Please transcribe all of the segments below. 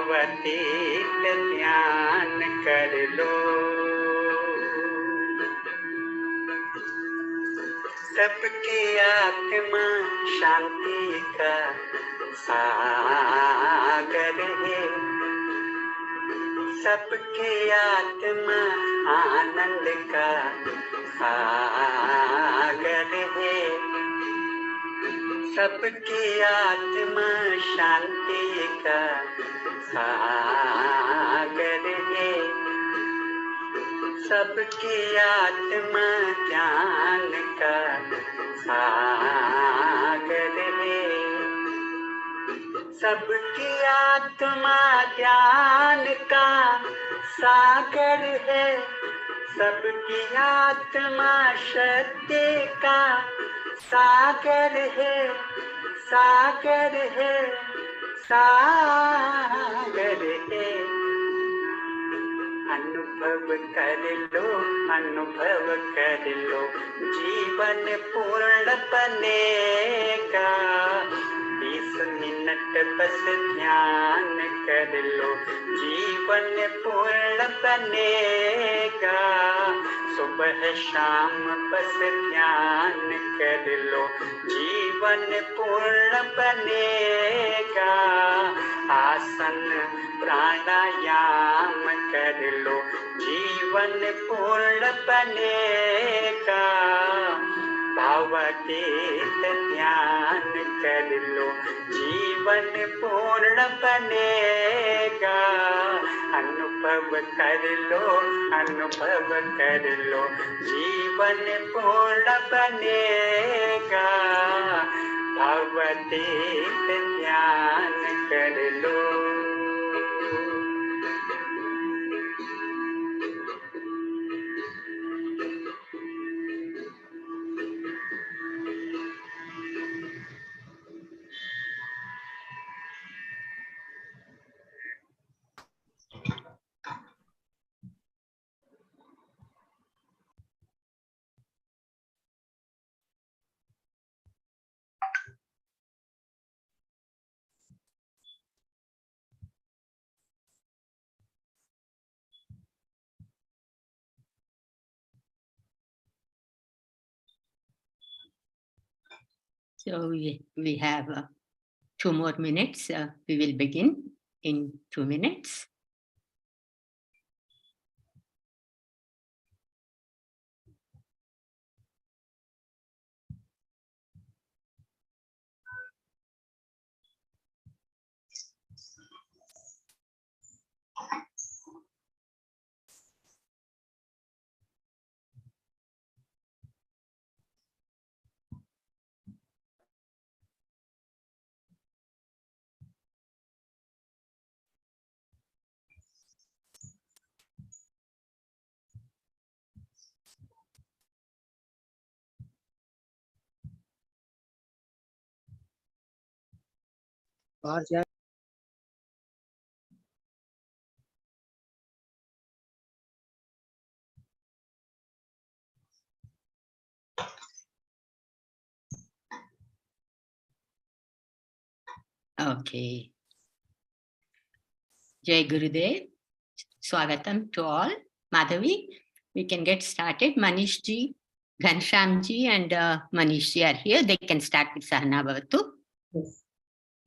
भावातीत ध्यान कर लो। सबकी आत्मा शांति का सागर है, सबकी आत्मा आनंद का सागर है, सबकी आत्मा शांति का सागर है, सबकी आत्मा ज्ञान का सागर है, सबकी आत्मा ज्ञान का सागर है, सबकी आत्मा शक्ति का सागर है, सागर है, सागर है। अनुभव कर लो, अनुभव कर लो, जीवन पूर्ण बनेगा। 20 मिनट बस ध्यान कर लो, जीवन पूर्ण बनेगा। सुबह शाम बस ध्यान कर लो, जीवन पूर्ण बनेगा। आसन प्राणायाम कर लो, जीवन पूर्ण बनेगा। भावातीत ध्यान कर लो, जीवन पूर्ण बनेगा। अनुभव कर लो, अनुभव कर लो, जीवन पूर्ण बनेगा। भावातीत ध्यान कर लो। So we have 2 more minutes. We will begin in 2 minutes. Okay. Jai Gurudev. Swagatam to all. Madhavi, we can get started. Manish ji, Ghansham ji and Manish ji are here. They can start with Sahana Bhavatu. Yes.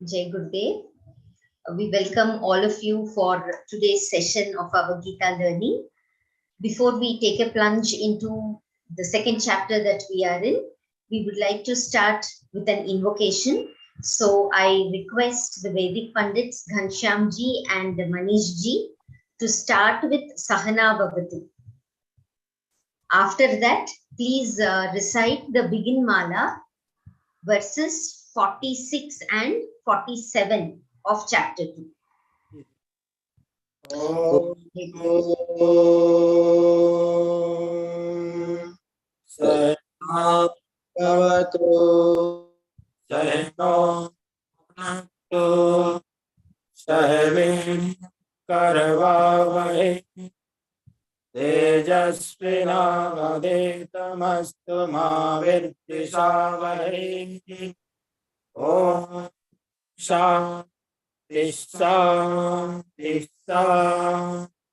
Jai Gurudev. We welcome all of you for today's session of our Gita learning. Before we take a plunge into the second chapter that we are in, we would like to start with an invocation. So I request the Vedic Pandits Ghansham ji and Manish ji to start with Sahana Bhavatu. After that, please recite the Begin Mala, verses 46 and 47 of chapter 2. तेजस्विनावधेतमस्तु मा विद्विषावहै। ॐ शान्ति शान्ति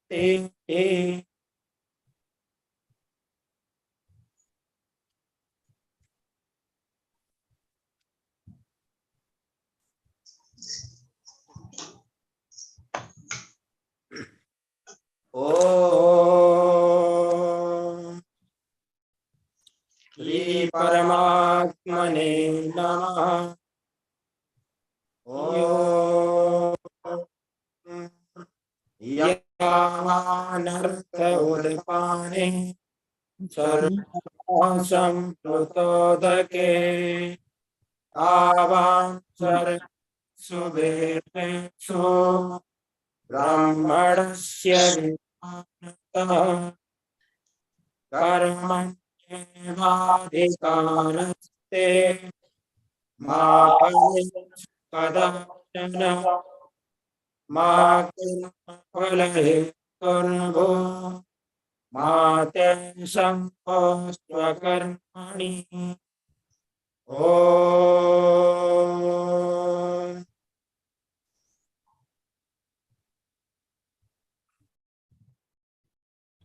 te. Om Shri Paramatmane Namaha. Om Yamanartha Udapane Sarvasam Plutodake Avam Sar Subhesu Brahmanasya Vimanata Karmanyevadikaraste Ma Kadachana Ma Phalahe Karbo Ma Te Sankosvakarmani Om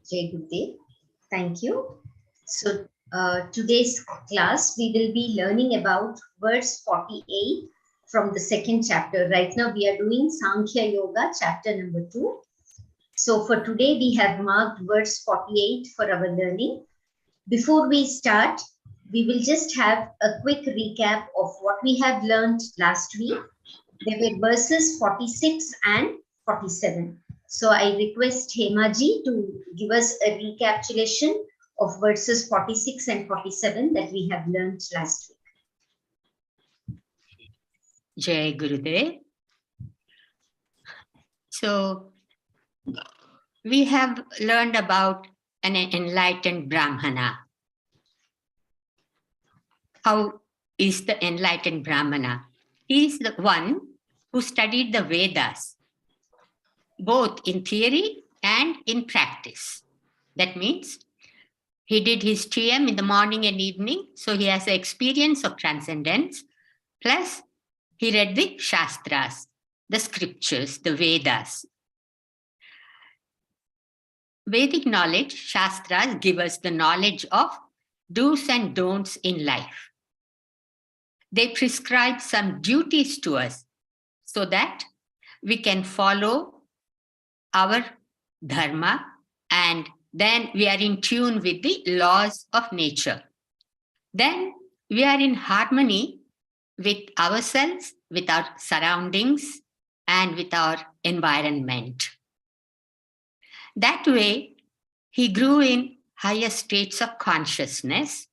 Jai Gurudev. Thank you. So today's class, we will be learning about verse 48 from the second chapter. Right now, we are doing Sankhya Yoga, chapter number 2. So for today, we have marked verse 48 for our learning. Before we start, we will just have a quick recap of what we have learned last week. There were verses 46 and 47. So I request Hemaji to give us a recapitulation of verses 46 and 47 that we have learned last week. Jai Gurudev. So we have learned about an enlightened Brahmana. How is the enlightened Brahmana? He is the one who studied the Vedas, both in theory and in practice. That means he did his TM in the morning and evening, so he has the experience of transcendence, plus he read the Shastras, the scriptures, the Vedas. Vedic knowledge, Shastras, give us the knowledge of do's and don'ts in life. They prescribe some duties to us so that we can follow our dharma, and then we are in tune with the laws of nature. Then we are in harmony with ourselves, with our surroundings, and with our environment. That way, he grew in higher states of consciousness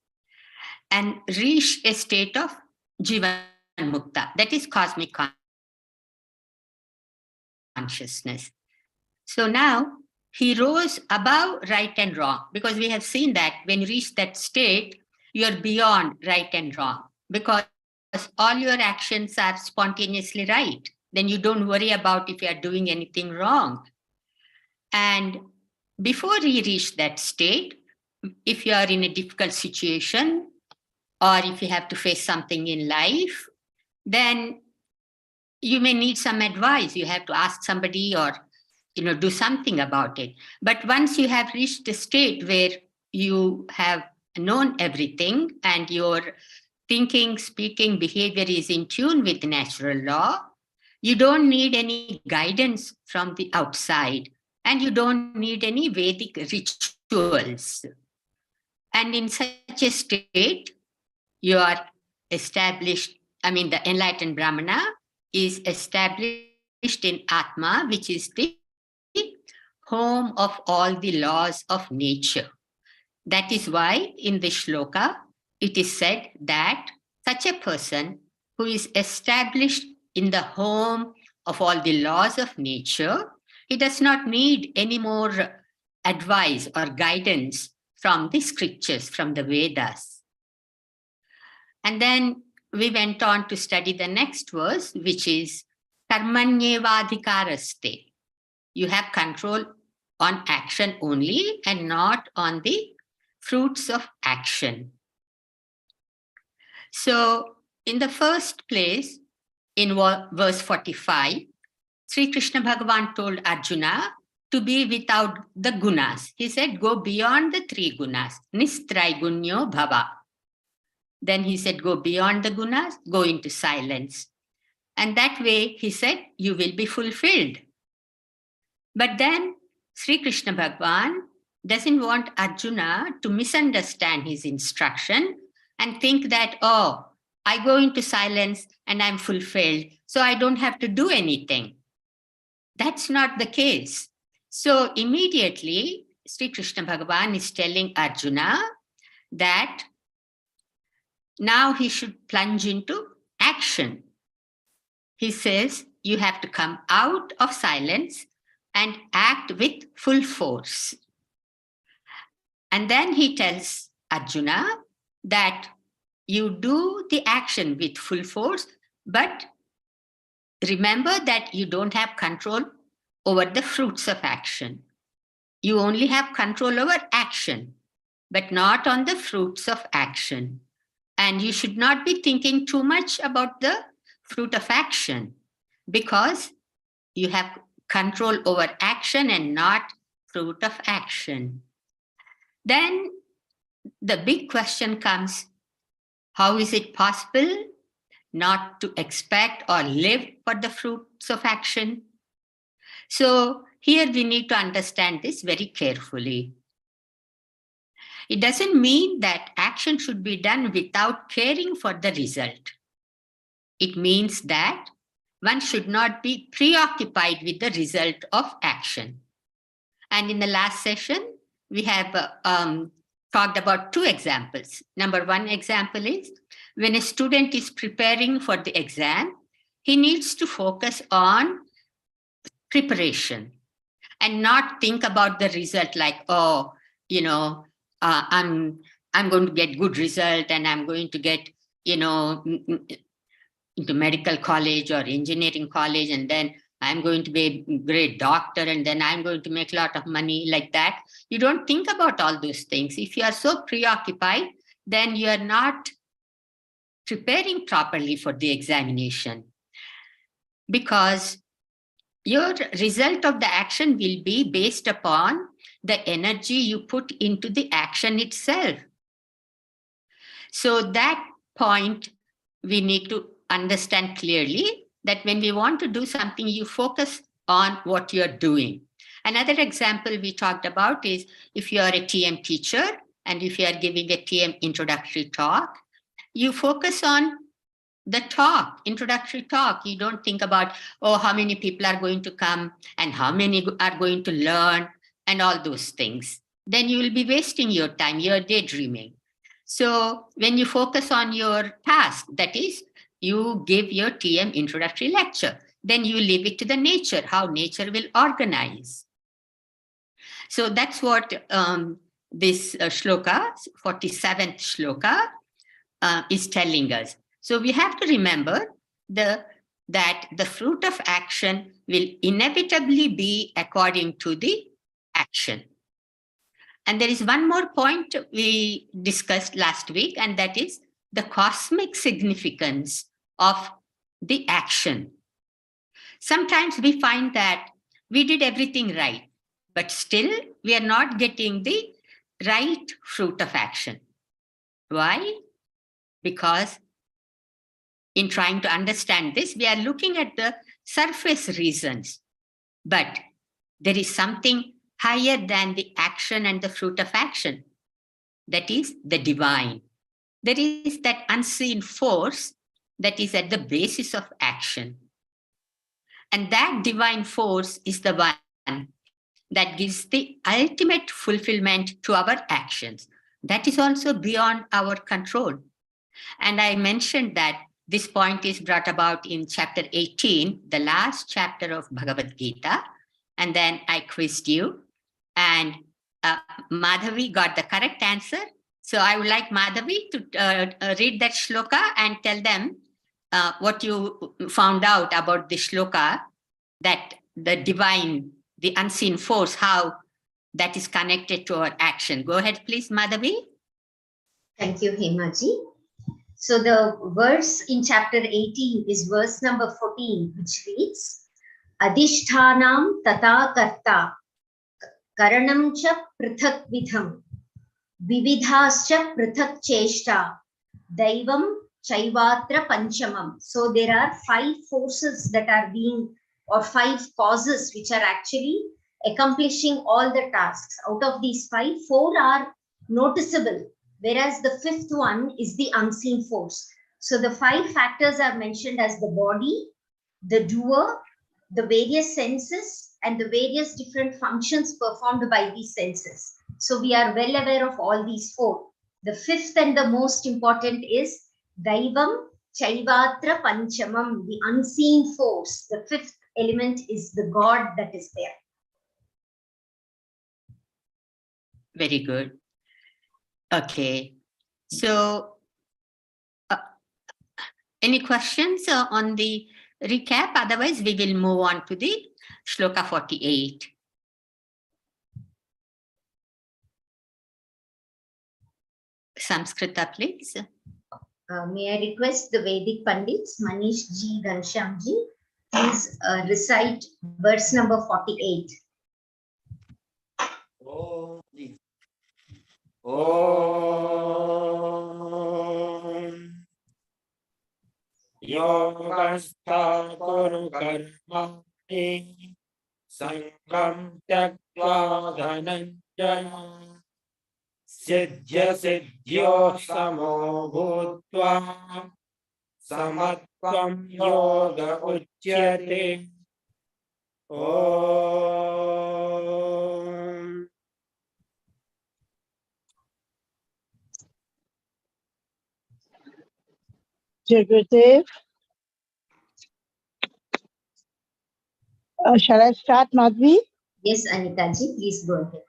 and reached a state of Jivan Mukta, that is cosmic consciousness. So now he rose above right and wrong, because we have seen that when you reach that state, you're beyond right and wrong, because all your actions are spontaneously right. Then you don't worry about if you are doing anything wrong. And before he reached that state, if you are in a difficult situation, or if you have to face something in life, then you may need some advice. You have to ask somebody or do something about it. But once you have reached a state where you have known everything and your thinking, speaking, behavior is in tune with natural law, you don't need any guidance from the outside, and you don't need any Vedic rituals. And in such a state, you are established, the enlightened Brahmana is established in Atma, which is the home of all the laws of nature. That is why in the shloka, it is said that such a person who is established in the home of all the laws of nature, he does not need any more advice or guidance from the scriptures, from the Vedas. And then we went on to study the next verse, which is Karmanyevadhikaraste. You have control on action only and not on the fruits of action. So in the first place, in verse 45, Sri Krishna Bhagavan told Arjuna to be without the gunas. He said, go beyond the 3 gunas. Nistraigunyo bhava. Then he said, go beyond the gunas, go into silence. And that way, he said, you will be fulfilled. But then Sri Krishna Bhagavan doesn't want Arjuna to misunderstand his instruction and think that, oh, I go into silence and I'm fulfilled, so I don't have to do anything. That's not the case. So immediately, Sri Krishna Bhagavan is telling Arjuna that now he should plunge into action. He says, you have to come out of silence and act with full force. And then he tells Arjuna that you do the action with full force, but remember that you don't have control over the fruits of action. You only have control over action, but not on the fruits of action. And you should not be thinking too much about the fruit of action, because you have control over action and not fruit of action. Then the big question comes, how is it possible not to expect or live for the fruits of action? So here we need to understand this very carefully. It doesn't mean that action should be done without caring for the result. It means that one should not be preoccupied with the result of action. And in the last session, we have talked about 2 examples. Number 1 example is when a student is preparing for the exam, he needs to focus on preparation and not think about the result like, oh, you know, I'm going to get good result and I'm going to get, you know, into medical college or engineering college, and then I'm going to be a great doctor, and then I'm going to make a lot of money, like that. You don't think about all those things. If you are so preoccupied, then you are not preparing properly for the examination, because your result of the action will be based upon the energy you put into the action itself. So that point we need to understand clearly, that when we want to do something, you focus on what you're doing. Another example we talked about is if you are a TM teacher and if you are giving a TM introductory talk, you focus on the talk, introductory talk. You don't think about, oh, how many people are going to come and how many are going to learn and all those things. Then you will be wasting your time, you're daydreaming. So when you focus on your task, that is, you give your TM introductory lecture, then you leave it to the nature, how nature will organize. So that's what this shloka, 47th shloka, is telling us. So we have to remember that the fruit of action will inevitably be according to the action. And there is one more point we discussed last week, and that is the cosmic significance of the action. Sometimes we find that we did everything right, but still we are not getting the right fruit of action. Why? Because in trying to understand this, we are looking at the surface reasons, but there is something higher than the action and the fruit of action. That is the divine. There is that unseen force that is at the basis of action. And that divine force is the one that gives the ultimate fulfillment to our actions. That is also beyond our control. And I mentioned that this point is brought about in chapter 18, the last chapter of Bhagavad Gita. And then I quizzed you, and Madhavi got the correct answer. So I would like Madhavi to read that shloka and tell them what you found out about the shloka, that the divine, the unseen force, how that is connected to our action. Go ahead, please, Madhavi. Thank you, Hemaji. So the verse in chapter 18 is verse number 14, which reads, Adhishthanam tata karta karanam cha prithak vidham vividhascha prithak cheshta daivam chaivatra panchamam. So there are 5 forces that are being, or 5 causes which are actually accomplishing all the tasks. Out of these 5, 4 are noticeable, whereas the 5th one is the unseen force. So the 5 factors are mentioned as the body, the doer, the various senses, and the various different functions performed by these senses. So we are well aware of all these 4. The 5th and the most important is Daivam Chaivatra Panchamam, the unseen force. The 5th element is the God that is there. Very good. Okay. So, any questions on the recap? Otherwise, we will move on to the Shloka 48. Samskrita, please. May I request the Vedic Pandits, Manish ji, Ghansham ji, please recite verse number 48. Om Yogastha Guru Karmani Sangam Tyaktva Dhananjaya Siddhya Siddhyo Samo Bhutva Samatvam Yoga Uchyate Om. Jai Gurudev. Shall I start, Madhvi? Yes, Anita ji, please go ahead.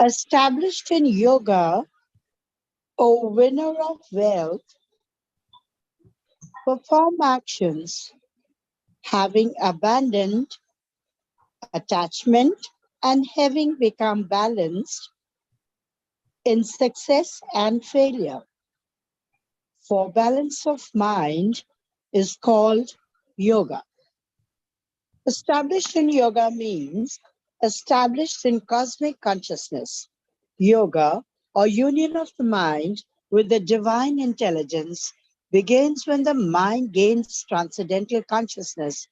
Established in yoga, O winner of wealth, perform actions having abandoned attachment and having become balanced in success and failure. For balance of mind is called yoga. Established in yoga means established in cosmic consciousness. Yoga, or union of the mind with the divine intelligence, begins when the mind gains transcendental consciousness.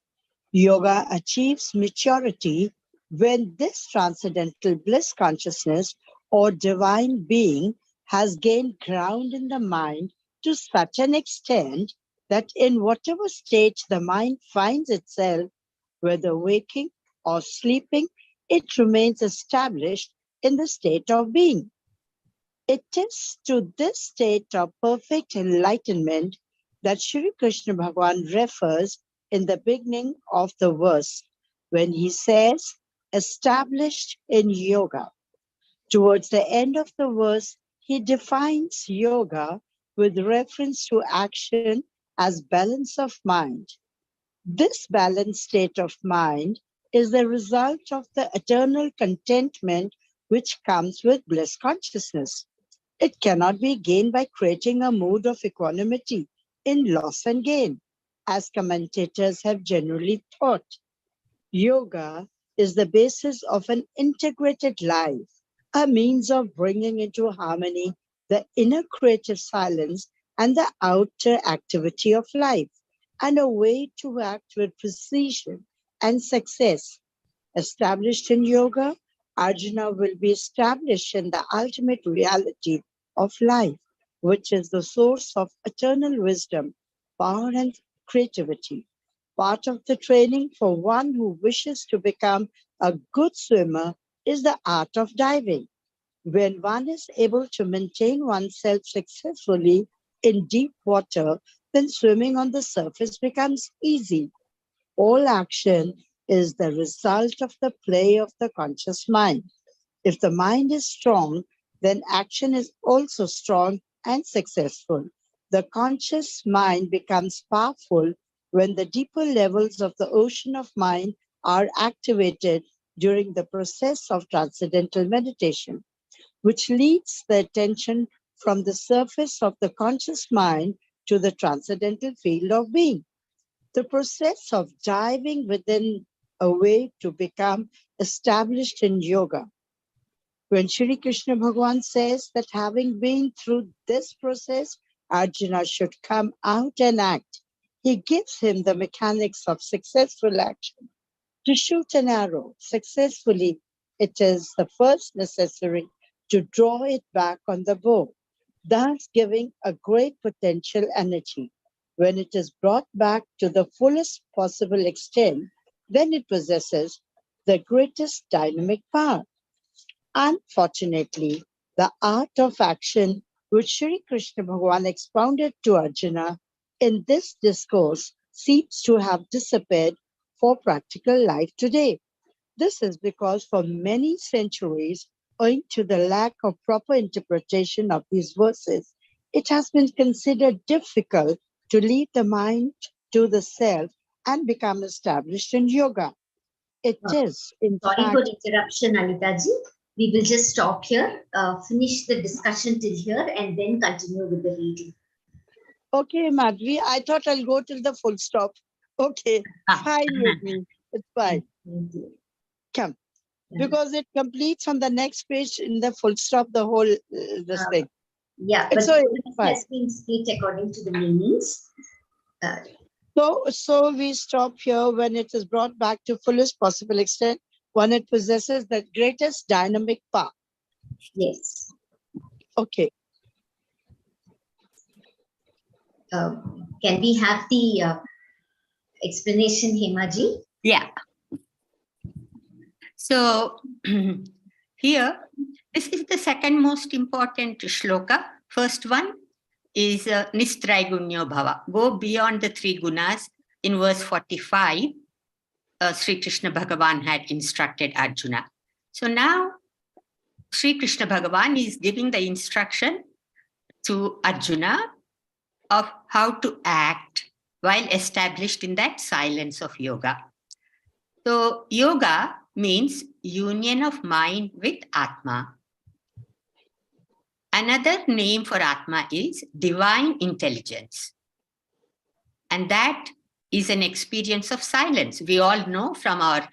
Yoga achieves maturity when this transcendental bliss consciousness or divine being has gained ground in the mind to such an extent that in whatever state the mind finds itself, whether waking or sleeping, it remains established in the state of being. It is to this state of perfect enlightenment that Shri Krishna Bhagavan refers in the beginning of the verse when he says, established in yoga. Towards the end of the verse, he defines yoga with reference to action as balance of mind. This balanced state of mind is the result of the eternal contentment which comes with bliss consciousness. It cannot be gained by creating a mood of equanimity in loss and gain, as commentators have generally taught. Yoga is the basis of an integrated life, a means of bringing into harmony the inner creative silence and the outer activity of life, and a way to act with precision and success. Established in yoga, Arjuna will be established in the ultimate reality of life, which is the source of eternal wisdom, power, and creativity. Part of the training for one who wishes to become a good swimmer is the art of diving. When one is able to maintain oneself successfully in deep water, then swimming on the surface becomes easy. All action is the result of the play of the conscious mind. If the mind is strong, then action is also strong and successful. The conscious mind becomes powerful when the deeper levels of the ocean of mind are activated during the process of transcendental meditation, which leads the attention from the surface of the conscious mind to the transcendental field of being. The process of diving within a way to become established in yoga. When Shri Krishna Bhagavan says that having been through this process, Arjuna should come out and act, he gives him the mechanics of successful action. To shoot an arrow successfully, it is the first necessary to draw it back on the bow, thus giving a great potential energy. When it is brought back to the fullest possible extent, then it possesses the greatest dynamic power. Unfortunately, the art of action which Shri Krishna Bhagavan expounded to Arjuna in this discourse seems to have disappeared for practical life today. This is because for many centuries, owing to the lack of proper interpretation of these verses, it has been considered difficult to lead the mind to the self and become established in yoga. It is, in Sorry for fact, interruption, Anitaji. We will just stop here, finish the discussion till here, and then continue with the reading. okay, Madhvi, I thought I'll go till the full stop. Okay, fine with me. It's fine. Thank you. Come. Because it completes on the next page in the full stop, the whole this thing. Yeah, It's but so it fine. has been split according to the meanings. So we stop here when it is brought back to fullest possible extent, when it possesses the greatest dynamic power. Yes. Okay. Can we have the explanation, Hemaji? Yeah. So here, this is the second most important shloka. First one is Nistraigunyo Bhava. Go beyond the three gunas. In verse 45, Sri Krishna Bhagavan had instructed Arjuna. So now Sri Krishna Bhagavan is giving the instruction to Arjuna of how to act while established in that silence of yoga. So yoga means union of mind with Atma. Another name for Atma is divine intelligence. And that is an experience of silence. We all know from our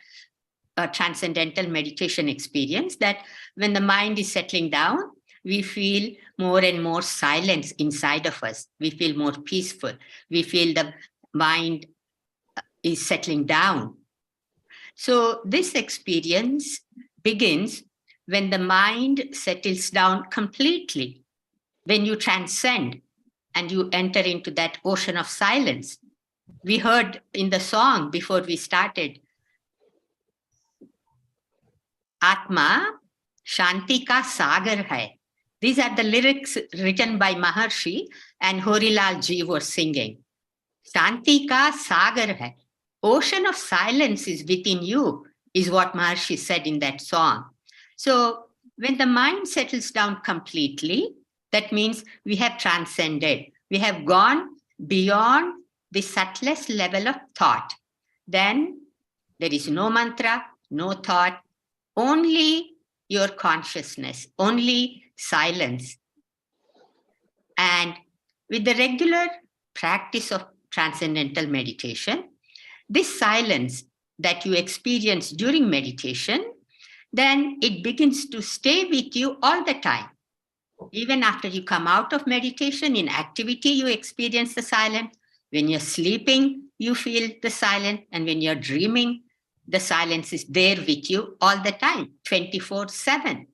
transcendental meditation experience that when the mind is settling down, we feel more and more silence inside of us. We feel more peaceful. We feel the mind is settling down. So this experience begins when the mind settles down completely, when you transcend and you enter into that ocean of silence. We heard in the song before we started, Atma Shanti ka sagar hai. These are the lyrics written by Maharishi and Horilal Ji were singing. Shanti ka sagar hai. Ocean of silence is within you, is what Maharishi said in that song. So when the mind settles down completely, that means we have transcended. We have gone beyond the subtlest level of thought. Then there is no mantra, no thought, only your consciousness, only silence. And with the regular practice of transcendental meditation, this silence that you experience during meditation, then it begins to stay with you all the time. Even after you come out of meditation, in activity, you experience the silence. When you're sleeping, you feel the silence. And when you're dreaming, the silence is there with you all the time, 24/7.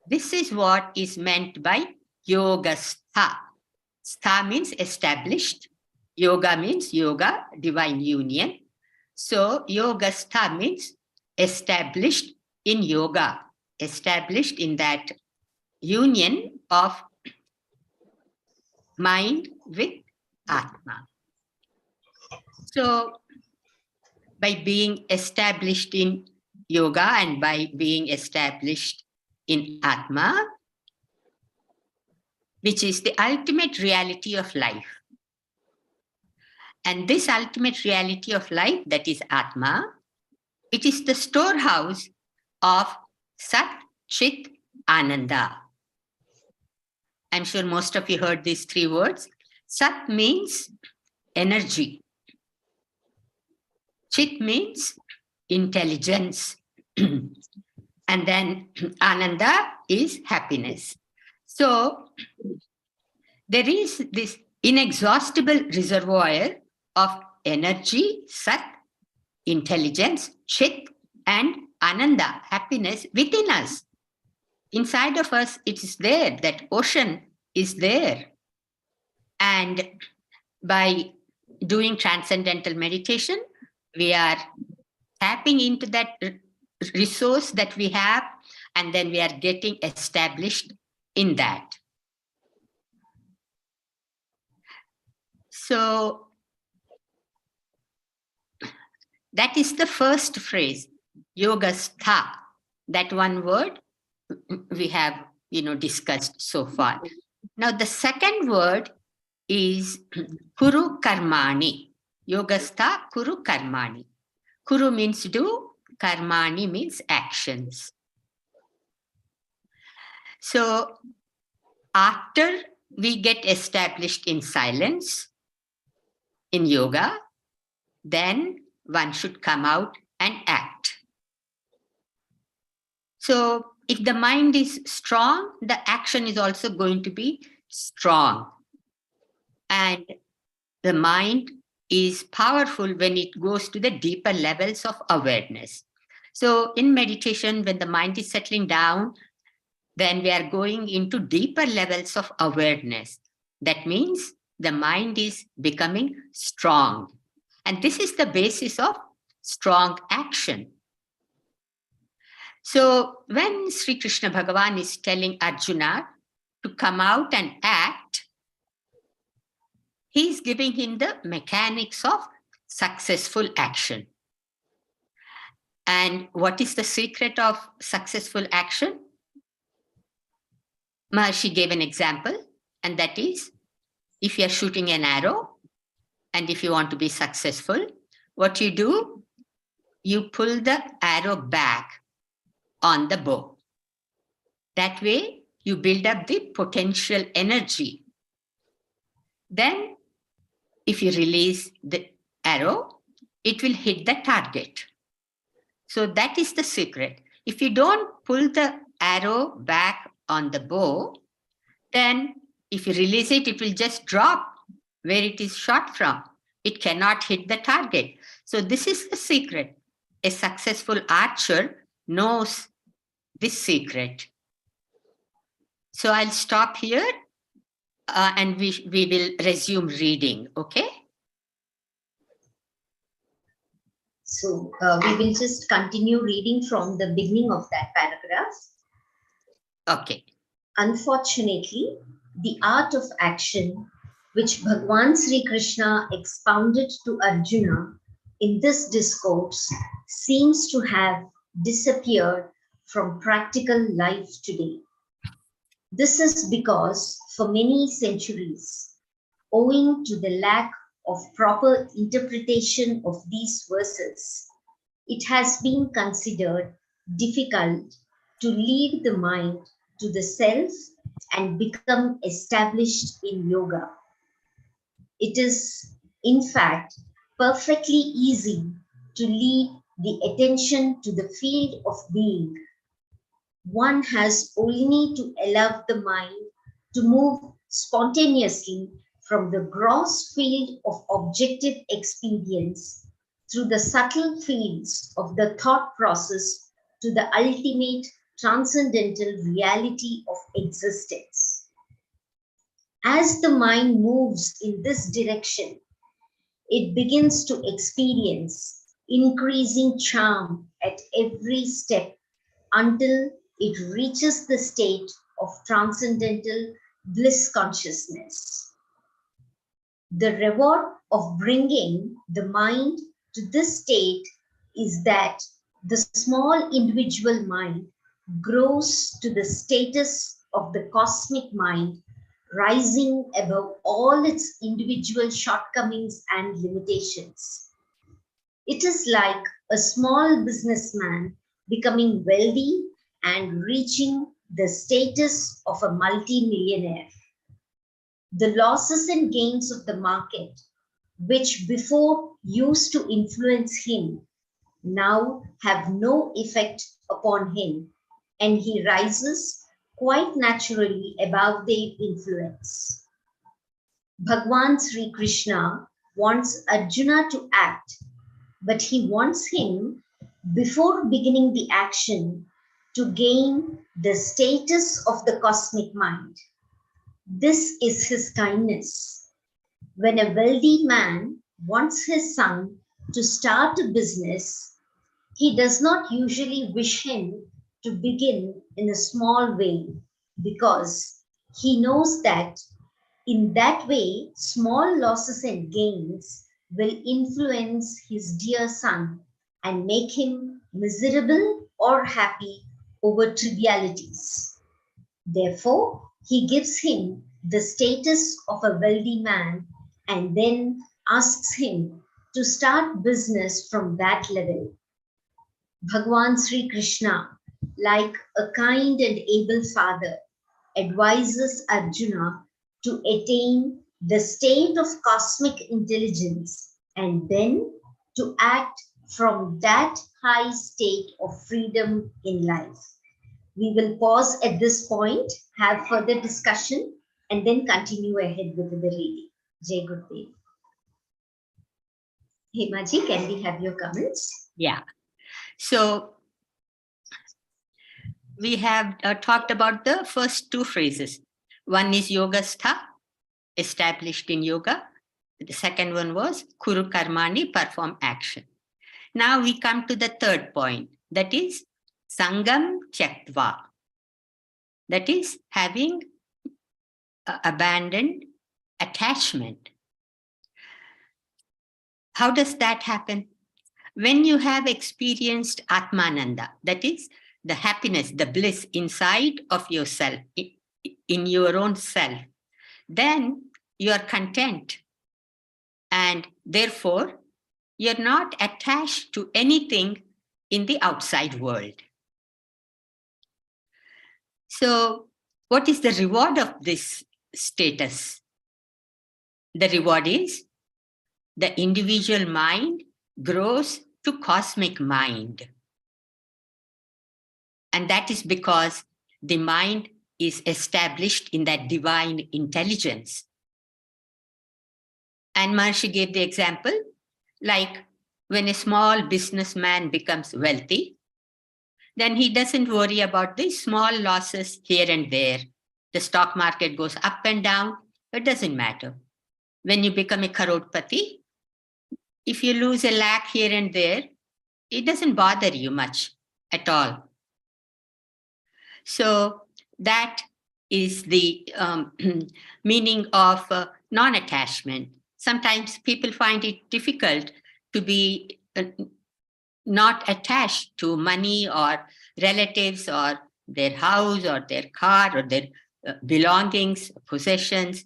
This is what is meant by yoga stha. Stha means established. Yoga means yoga, divine union. So yoga stha means established in yoga, established in that union of mind with Atma. So by being established in yoga and by being established in Atma, which is the ultimate reality of life. And this ultimate reality of life, that is Atma, it is the storehouse of Sat, Chit, Ananda. I'm sure most of you heard these three words. Sat means energy. Chit means intelligence. And then Ananda is happiness. So there is this inexhaustible reservoir of energy, Sat, intelligence, Chit, and Ananda, happiness within us. Inside of us, it is there, that ocean is there. And by doing transcendental meditation, we are tapping into that resource that we have, and then we are getting established in that. So that is the first phrase, yogastha. That one word we have, discussed so far. Now the second word is kuru karmani. Yogastha kuru karmani. Kuru means do, karmani means actions. So after we get established in silence, in yoga, then one should come out and act. So if the mind is strong, the action is also going to be strong. And the mind is powerful when it goes to the deeper levels of awareness. So in meditation, when the mind is settling down, then we are going into deeper levels of awareness. That means the mind is becoming strong. And this is the basis of strong action. So when Sri Krishna Bhagavan is telling Arjuna to come out and act, he is giving him the mechanics of successful action. And what is the secret of successful action? Maharishi gave an example, and that is, if you are shooting an arrow, and if you want to be successful, what you do, you pull the arrow back on the bow. That way, you build up the potential energy. Then, if you release the arrow, it will hit the target. So that is the secret. If you don't pull the arrow back on the bow, then if you release it, it will just drop where it is shot from. It cannot hit the target. So this is the secret. A successful archer knows this secret. So I'll stop here and we will resume reading, okay? So we will just continue reading from the beginning of that paragraph. Okay. Unfortunately, the art of action, which Bhagwan Sri Krishna expounded to Arjuna in this discourse, seems to have disappeared from practical life today. This is because for many centuries, owing to the lack of proper interpretation of these verses, it has been considered difficult to lead the mind to the self and become established in yoga. It is, in fact, perfectly easy to lead the attention to the field of being. One has only to allow the mind to move spontaneously from the gross field of objective experience through the subtle fields of the thought process to the ultimate transcendental reality of existence. As the mind moves in this direction, it begins to experience increasing charm at every step until it reaches the state of transcendental bliss consciousness. The reward of bringing the mind to this state is that the small individual mind grows to the status of the cosmic mind, rising above all its individual shortcomings and limitations. It is like a small businessman becoming wealthy and reaching the status of a multi-millionaire. The losses and gains of the market which before used to influence him, now have no effect upon him, and he rises quite naturally above their influence. Bhagwan Sri Krishna wants Arjuna to act, but he wants him, before beginning the action, to gain the status of the cosmic mind. This is his kindness. When a wealthy man wants his son to start a business, he does not usually wish him to begin in a small way, because he knows that in that way, small losses and gains will influence his dear son and make him miserable or happy over trivialities. Therefore, he gives him the status of a wealthy man and then asks him to start business from that level. Bhagwan Sri Krishna, like a kind and able father, advises Arjuna to attain the state of cosmic intelligence and then to act from that high state of freedom in life. We will pause at this point, have further discussion, and then continue ahead with the reading. Jai Gurudev. Hemaji, can we have your comments? Yeah. So we have talked about the first two phrases. One is yogastha, established in yoga. The second one was kuru karmani, perform action. Now we come to the third point, that is sangam tyaktva. That is having abandoned attachment. How does that happen? When you have experienced Atmananda, that is the happiness, the bliss inside of yourself, in your own self, then you are content. And therefore, you're not attached to anything in the outside world. So, what is the reward of this status? The reward is the individual mind grows to cosmic mind. And that is because the mind is established in that divine intelligence. And Maharishi gave the example, like when a small businessman becomes wealthy, then he doesn't worry about the small losses here and there. The stock market goes up and down, it doesn't matter. When you become a crorepati, if you lose a lakh here and there, it doesn't bother you much at all. So that is the meaning of non-attachment. Sometimes people find it difficult to be not attached to money or relatives or their house or their car or their belongings, possessions.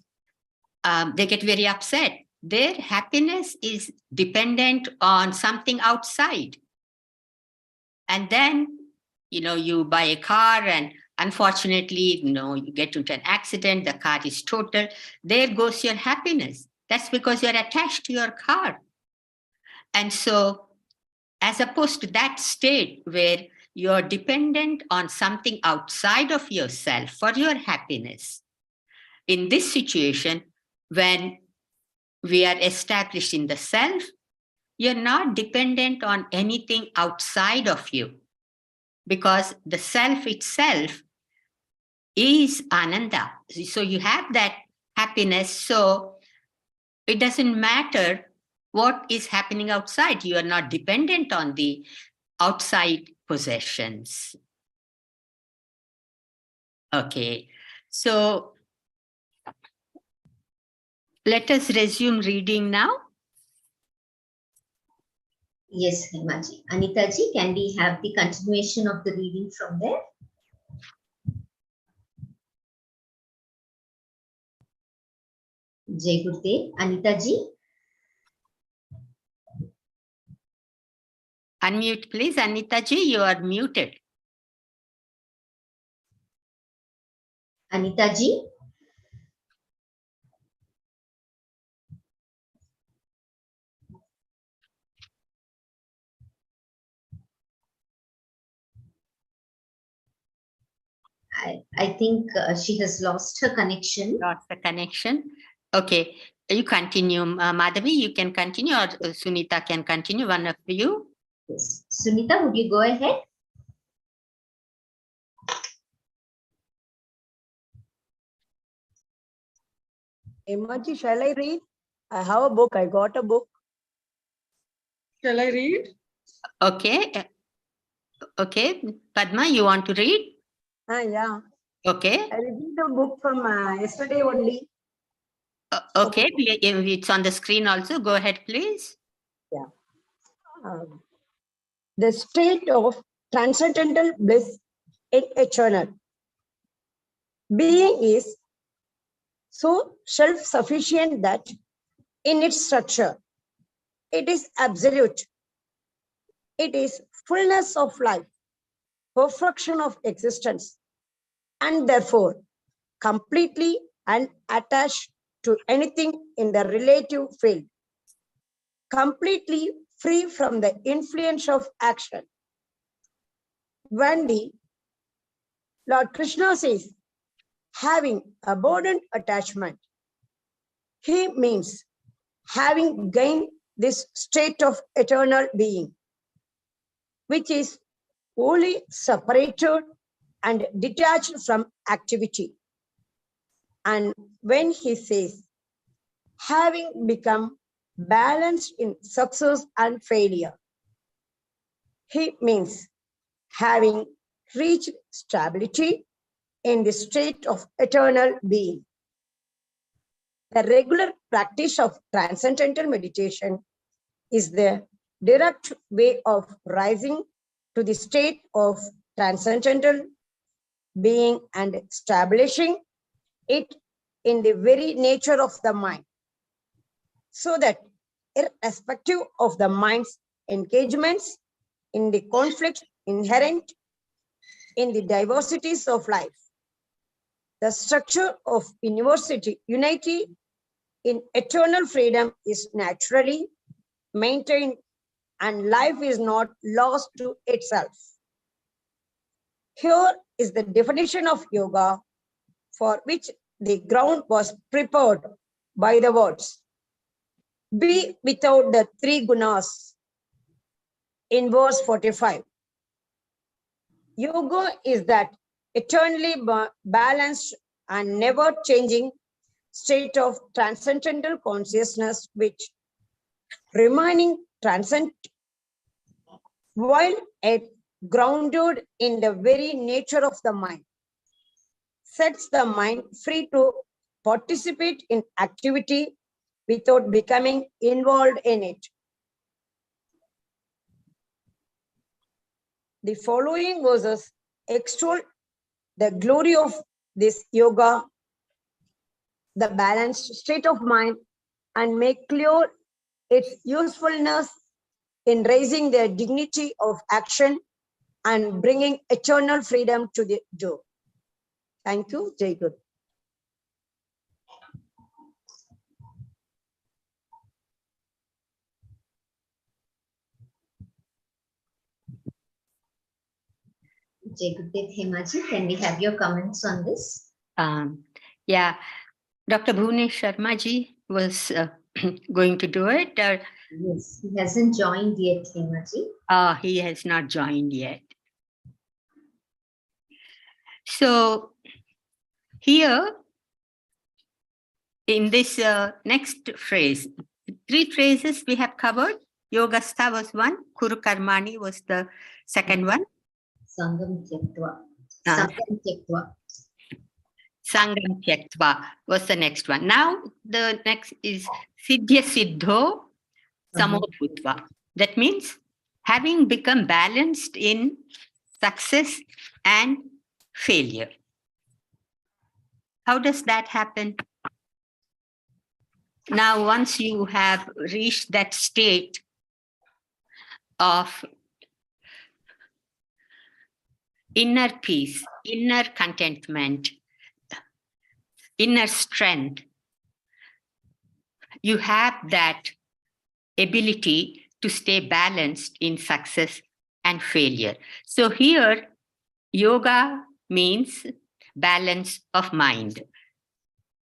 They get very upset. Their happiness is dependent on something outside. And then, you buy a car and unfortunately, you get into an accident, the car is total. There goes your happiness. That's because you're attached to your car. And so, as opposed to that state where you're dependent on something outside of yourself for your happiness, in this situation, when we are established in the self, you're not dependent on anything outside of you, because the self itself is Ananda. So you have that happiness. So it doesn't matter what is happening outside. You are not dependent on the outside possessions. Okay, so let us resume reading now. Yes, Hemaji. Anitaji, can we have the continuation of the reading from there? Jai Gurudev. Anitaji. Unmute, please. Anitaji, you are muted. Anitaji. I think she has lost her connection. Lost the connection. Okay, you continue, Madhavi. You can continue, or Sunita can continue. One of you. Yes. Sunita, would you go ahead? Emaji, shall I read? I have a book. I got a book. Shall I read? Okay. Okay, Padma, you want to read? Yeah. Okay. I read the book from yesterday only. Okay, it's on the screen also. Go ahead, please. Yeah. The state of transcendental bliss in eternal. Being is so self-sufficient that in its structure, it is absolute. It is fullness of life, perfection of existence, and therefore completely unattached to anything in the relative field, completely free from the influence of action. When the Lord Krishna says, having abundant attachment, he means having gained this state of eternal being, which is wholly separated and detached from activity. And when he says, having become balanced in success and failure, he means having reached stability in the state of eternal being. The regular practice of transcendental meditation is the direct way of rising to the state of transcendental being and establishing it in the very nature of the mind, so that irrespective of the mind's engagements in the conflicts inherent in the diversities of life, the structure of unity in eternal freedom is naturally maintained and life is not lost to itself. Here is the definition of yoga, for which the ground was prepared by the words, be without the three gunas in verse 45. Yoga is that eternally balanced and never changing state of transcendental consciousness which, remaining transcendent while it grounded in the very nature of the mind, sets the mind free to participate in activity without becoming involved in it. The following verses extol the glory of this yoga, the balanced state of mind, and make clear its usefulness in raising the dignity of action and bringing eternal freedom to the Joe. Thank you, Jai Guru. Jai Gurudev Hemaji, can we have your comments on this? Yeah, Dr. Bhunesh Sharma ji was going to do it. Yes, he hasn't joined yet, Hemaji. He has not joined yet. So here in this next phrase, 3 phrases we have covered. Yogastha was one, Kuru Karmani was the second one. Sangam Tyaktva. Sangam Tyaktva. Sangam Tyaktva was the next one. Now the next is Siddhya Siddho Samo Bhutva. That means having become balanced in success and failure. How does that happen? Now, once you have reached that state of inner peace, inner contentment, inner strength, you have that ability to stay balanced in success and failure. So here, yoga means balance of mind.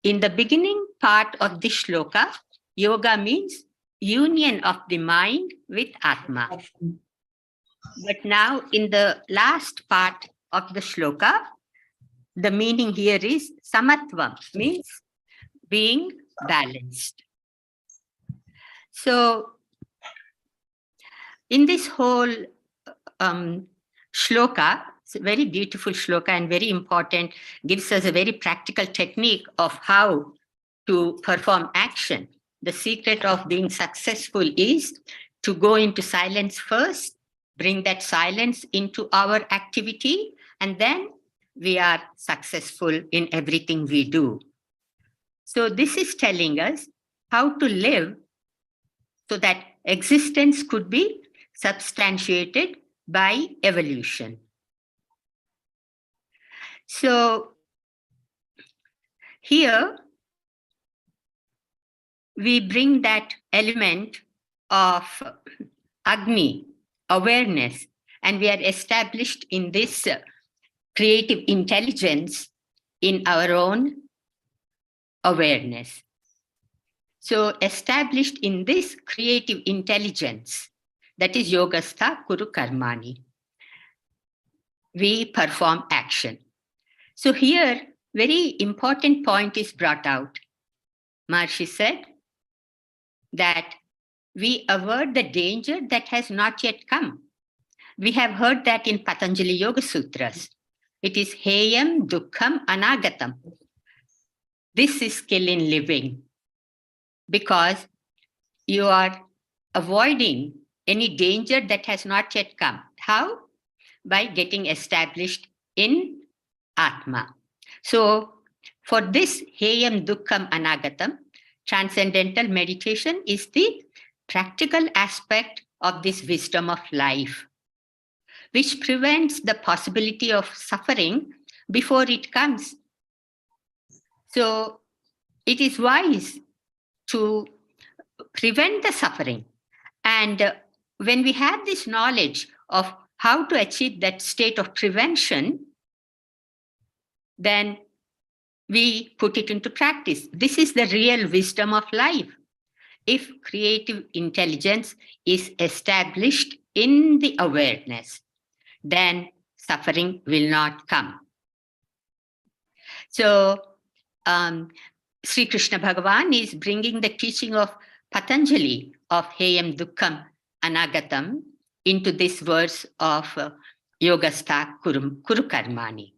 In the beginning part of this shloka, yoga means union of the mind with Atma. But now in the last part of the shloka, the meaning here is samatvam, means being balanced. So in this whole shloka, it's a very beautiful shloka and very important, gives us a very practical technique of how to perform action. The secret of being successful is to go into silence first, bring that silence into our activity, and then we are successful in everything we do. So this is telling us how to live so that existence could be substantiated by evolution. So here we bring that element of Agni, awareness, and we are established in this creative intelligence in our own awareness. So established in this creative intelligence, that is Yogastha Kuru Karmani, we perform action. So here, very important point is brought out. Maharishi said that we avert the danger that has not yet come. We have heard that in Patanjali Yoga Sutras. It is Heyam Dukkham Anagatam. This is skill in living, because you are avoiding any danger that has not yet come. How? By getting established in Atma. So for this Heyam Dukkham Anagatam, transcendental meditation is the practical aspect of this wisdom of life, which prevents the possibility of suffering before it comes. So it is wise to prevent the suffering. And when we have this knowledge of how to achieve that state of prevention, then we put it into practice. This is the real wisdom of life. If creative intelligence is established in the awareness, then suffering will not come. So Sri Krishna Bhagavan is bringing the teaching of Patanjali of Heyam Dukkham Anagatam into this verse of Yogastha Kuru Karmani.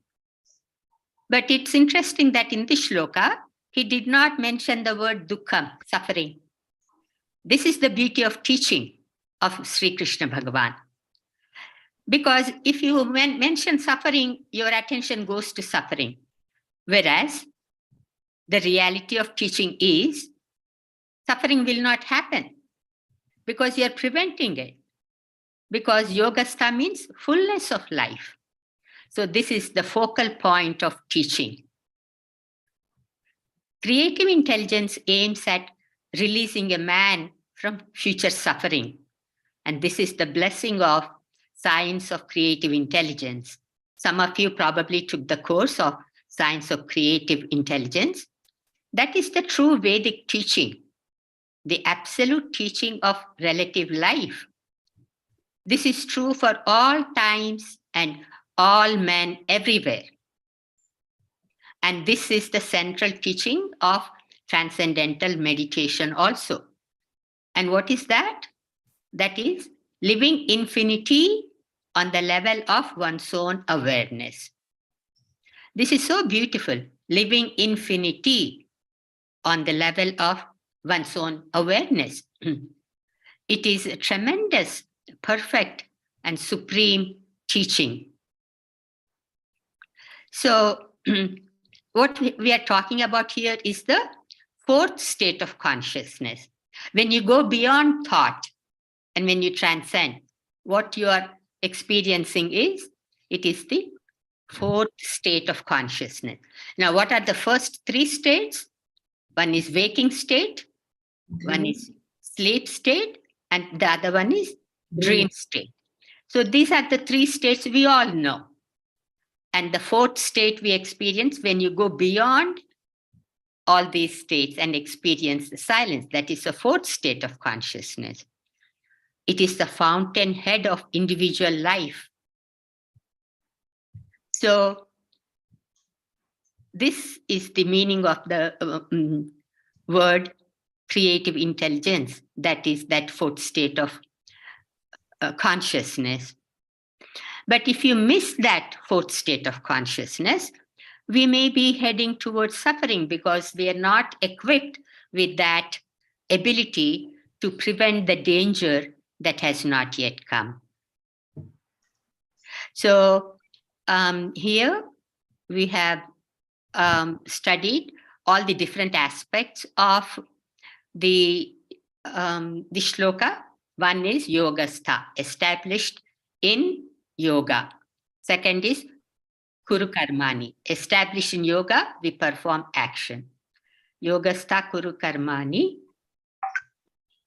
But it's interesting that in this shloka, he did not mention the word dukkham, suffering. This is the beauty of teaching of Sri Krishna Bhagavan. Because if you mention suffering, your attention goes to suffering. Whereas the reality of teaching is suffering will not happen because you're preventing it. Because Yogastha means fullness of life. So this is the focal point of teaching. Creative intelligence aims at releasing a man from future suffering. And this is the blessing of Science of Creative Intelligence. Some of you probably took the course of Science of Creative Intelligence. That is the true Vedic teaching, the absolute teaching of relative life. This is true for all times and all men everywhere. And this is the central teaching of transcendental meditation also. And what is that? That is living infinity on the level of one's own awareness. This is so beautiful, living infinity on the level of one's own awareness. It is a tremendous, perfect, and supreme teaching. So what we are talking about here is the fourth state of consciousness. When you go beyond thought and when you transcend, what you are experiencing is, it is the fourth state of consciousness. Now, what are the first three states? One is waking state, one is sleep state, and the other one is dream state. So these are the three states we all know. And the fourth state we experience when you go beyond all these states and experience the silence. That is the fourth state of consciousness. It is the fountainhead of individual life. So this is the meaning of the word creative intelligence. That is that fourth state of consciousness. But if you miss that fourth state of consciousness, we may be heading towards suffering because we are not equipped with that ability to prevent the danger that has not yet come. So here we have studied all the different aspects of the shloka. One is yogastha, established in yoga. Second is kuru karmani, established in yoga, we perform action. Yogastha kuru karmani.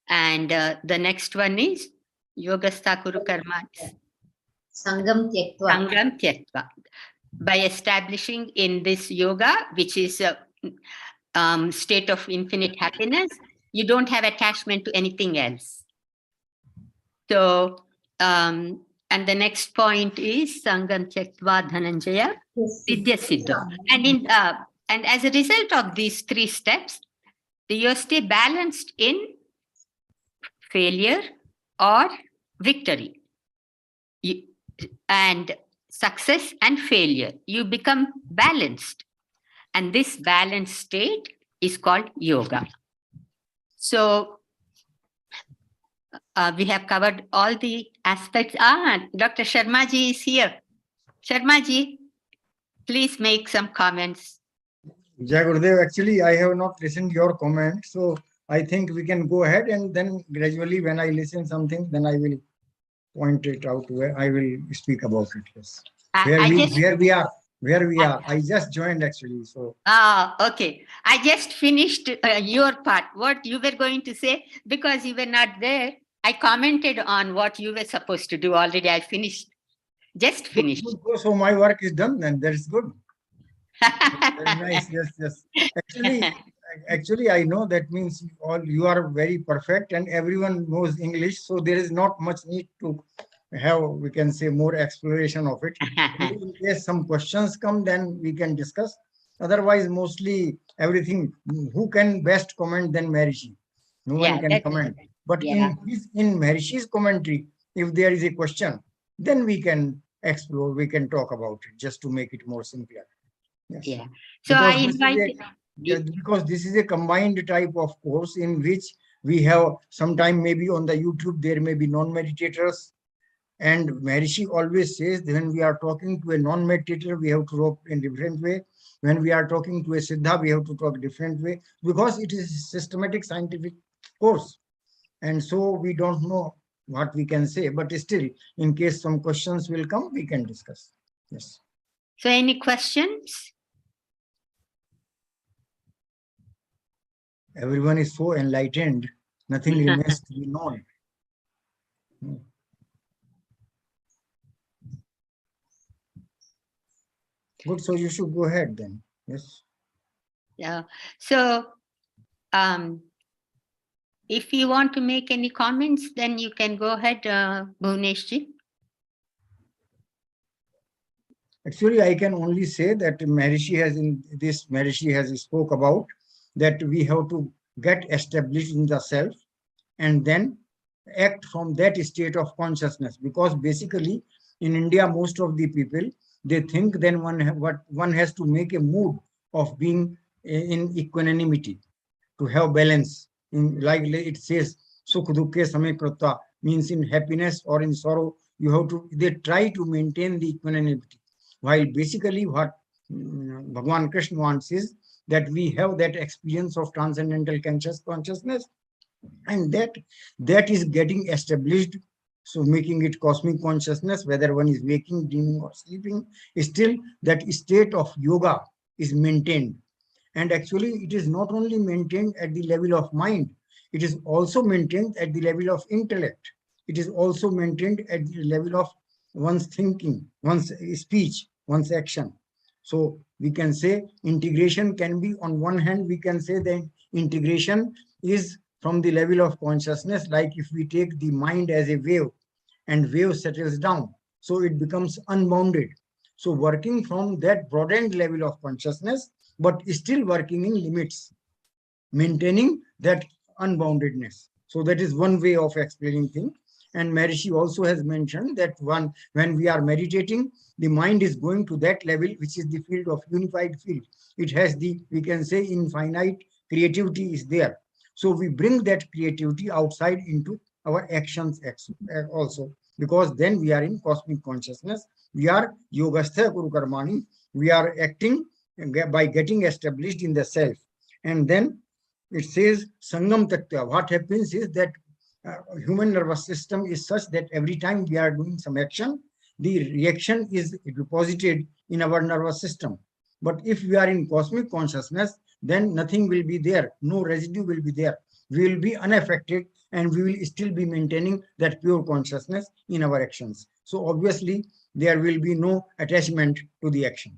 And the next one is yogastha kuru karmani. Sangam tyaktva. Sangam tyaktva. By establishing in this yoga, which is a state of infinite happiness, you don't have attachment to anything else. So, and the next point is Sangam Tyaktva Dhananjaya Siddhya Siddha. And as a result of these three steps, you stay balanced in failure or victory. And success and failure. You become balanced. And this balanced state is called yoga. So, we have covered all the aspects. Dr. Sharmaji is here. Sharmaji, please make some comments. Jai Gurudev, actually, I have not listened to your comment. So I think we can go ahead and then gradually when I listen something, then I will point it out where I will speak about it. Yes. Where we are. I just joined actually. So. Okay. I just finished your part. What you were going to say, because you were not there. I commented on what you were supposed to do already. I finished. Just finished. Good. So my work is done and that is good. Very nice. Yes. Actually, I know that means you are very perfect and everyone knows English. So there is not much need to have, we can say, more exploration of it. In case some questions come, then we can discuss. Otherwise, mostly everything, who can best comment than Maharishi? No one can comment. But in Maharishi's commentary, if there is a question, then we can explore, we can talk about it just to make it more simpler. Yes. Yeah. So I invite. Because this is a combined type of course in which we have sometime maybe on the YouTube, there may be non-meditators. And Maharishi always says that when we are talking to a non-meditator, we have to talk in a different way. When we are talking to a Siddha, we have to talk different way because it is a systematic scientific course. And so we don't know what we can say, but still, in case some questions will come, we can discuss. Yes. So any questions? Everyone is so enlightened, nothing remains to be known. Good, so you should go ahead then. Yes. Yeah. So, if you want to make any comments, then you can go ahead, Bhuvneshji. Actually, I can only say that Maharishi has spoke about that we have to get established in the self and then act from that state of consciousness. Because basically, in India, most of the people, they think then one has to make a mood of being in equanimity, to have balance. Like it says, Sukh Dukkhe Samay Kratva, means in happiness or in sorrow, they try to maintain the equanimity. While basically what Bhagavan Krishna wants is that we have that experience of transcendental consciousness, and that is getting established. So making it cosmic consciousness, whether one is waking, dreaming or sleeping, still that state of yoga is maintained. And actually it is not only maintained at the level of mind, it is also maintained at the level of intellect. It is also maintained at the level of one's thinking, one's speech, one's action. So we can say integration can be, on one hand, we can say that integration is from the level of consciousness, like if we take the mind as a wave and wave settles down, so it becomes unbounded. So working from that broadened level of consciousness, but still working in limits, maintaining that unboundedness. So that is one way of explaining things. And Maharishi also has mentioned that when we are meditating, the mind is going to that level, which is the field of unified field. It has the, we can say, infinite creativity is there. So we bring that creativity outside into our actions also, because then we are in cosmic consciousness. We are yogastha kuru karmani. We are acting by getting established in the self. And then it says Sangam Tattva. What happens is that human nervous system is such that every time we are doing some action, the reaction is deposited in our nervous system. But if we are in cosmic consciousness, then nothing will be there. No residue will be there. We will be unaffected and we will still be maintaining that pure consciousness in our actions. So obviously, there will be no attachment to the action.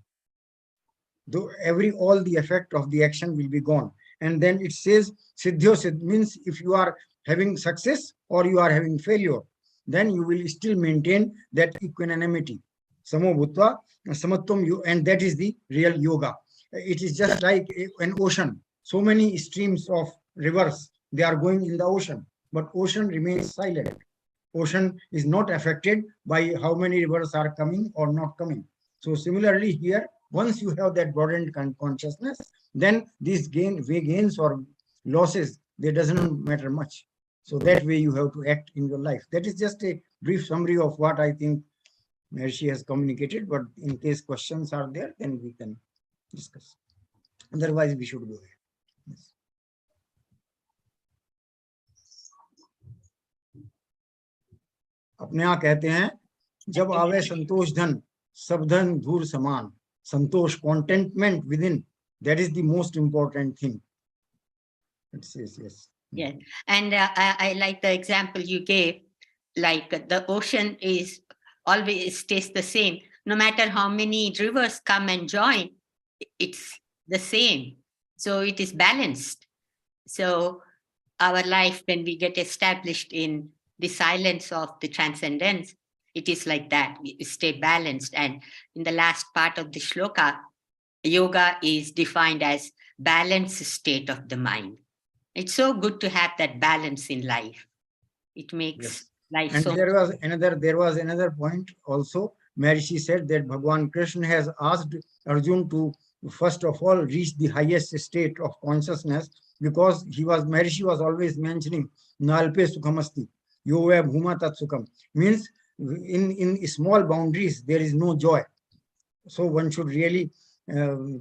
Though all the effect of the action will be gone. And then it says Siddhyo Siddh means if you are having success or you are having failure, then you will still maintain that equanimity. Samo Bhutva, Samatvam, and that is the real yoga. It is just like an ocean. So many streams of rivers, they are going in the ocean, but ocean remains silent. Ocean is not affected by how many rivers are coming or not coming. So similarly here, once you have that broadened consciousness, then these gains or losses, they doesn't matter much. So that way you have to act in your life. That is just a brief summary of what I think Maharishi has communicated, but in case questions are there, then we can discuss. Otherwise, we should go ahead. Yes. अपने यहाँ कहते हैं जब आवे संतोष धन सब धन धूर समान. Santosh, contentment within, that is the most important thing. It says, yes. Yes, and I like the example you gave, like the ocean is always stays the same. No matter how many rivers come and join, it's the same. So it is balanced. So our life, when we get established in the silence of the transcendence, it is like that. We stay balanced. And in the last part of the shloka, yoga is defined as balanced state of the mind. It's so good to have that balance in life. It makes life and so. There was another point also. Maharishi said that Bhagwan Krishna has asked Arjun to first of all reach the highest state of consciousness, because Maharishi was always mentioning Nalpe Sukhamasti, Yova Bhuma Tat Sukham, means in small boundaries there is no joy. So one should really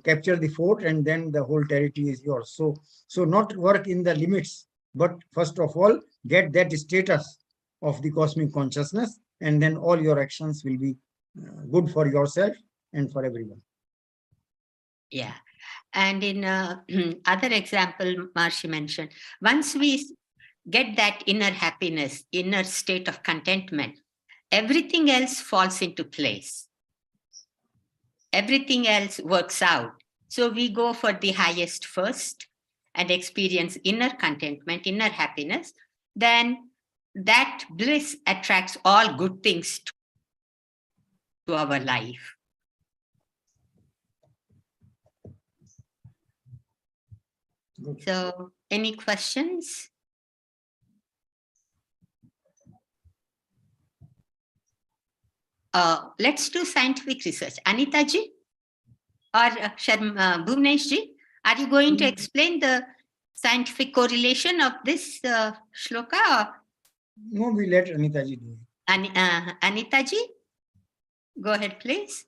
capture the fort and then the whole territory is yours. So not work in the limits, but first of all get that status of the cosmic consciousness, and then all your actions will be good for yourself and for everyone. Yeah. And in other example, Maharishi mentioned, once we get that inner happiness, inner state of contentment, everything else falls into place. Everything else works out. So we go for the highest first and experience inner contentment, inner happiness. Then that bliss attracts all good things to our life. Good. So any questions? Let's do scientific research. Anita ji or Bhuvnesh ji, are you going to explain the scientific correlation of this shloka? No, we let Anita ji do it. Anita ji, go ahead, please.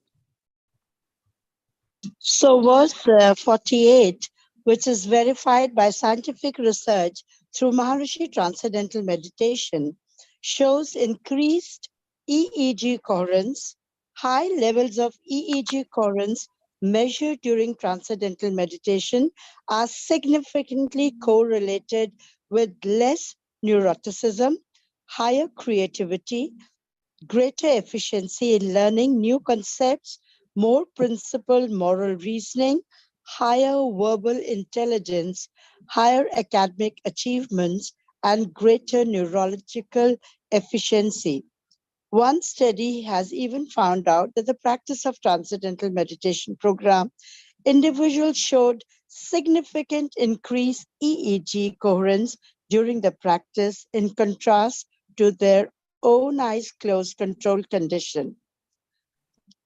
So verse 48, which is verified by scientific research through Maharishi Transcendental Meditation, shows increased EEG coherence. High levels of EEG coherence measured during Transcendental Meditation are significantly correlated with less neuroticism, higher creativity, greater efficiency in learning new concepts, more principled moral reasoning, higher verbal intelligence, higher academic achievements, and greater neurological efficiency. One study has even found out that the practice of transcendental meditation program, individuals showed significant increased EEG coherence during the practice in contrast to their own eyes closed control condition.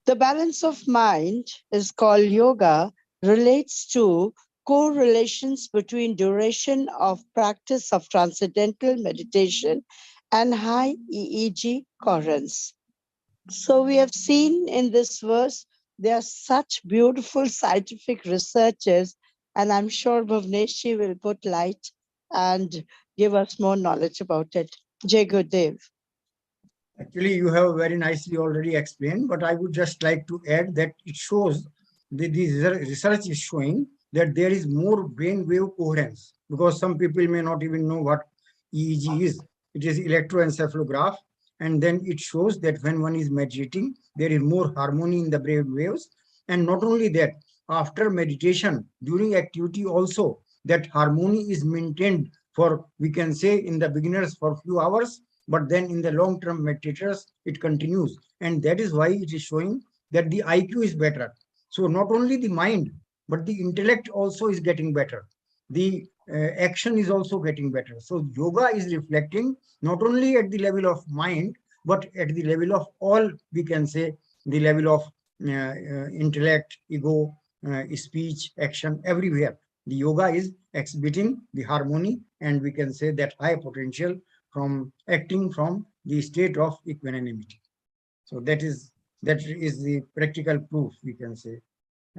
The balance of mind is called yoga, relates to correlations between duration of practice of transcendental meditation and high EEG coherence. So we have seen in this verse, there are such beautiful scientific researches, and I'm sure Bhuvneshi will put light and give us more knowledge about it. Jai Gurudev. Actually, you have very nicely already explained, but I would just like to add that it shows, the research is showing that there is more brain wave coherence, because some people may not even know what EEG is. It is electroencephalograph, and then it shows that when one is meditating, there is more harmony in the brain waves. And not only that, after meditation, during activity also, that harmony is maintained for, we can say, in the beginners for few hours, but then in the long-term meditators, it continues. And that is why it is showing that the IQ is better. So not only the mind, but the intellect also is getting better. The action is also getting better. So yoga is reflecting not only at the level of mind, but at the level of all, we can say, the level of intellect, ego, speech, action, everywhere. The yoga is exhibiting the harmony, and we can say that high potential from acting from the state of equanimity. So that is the practical proof, we can say,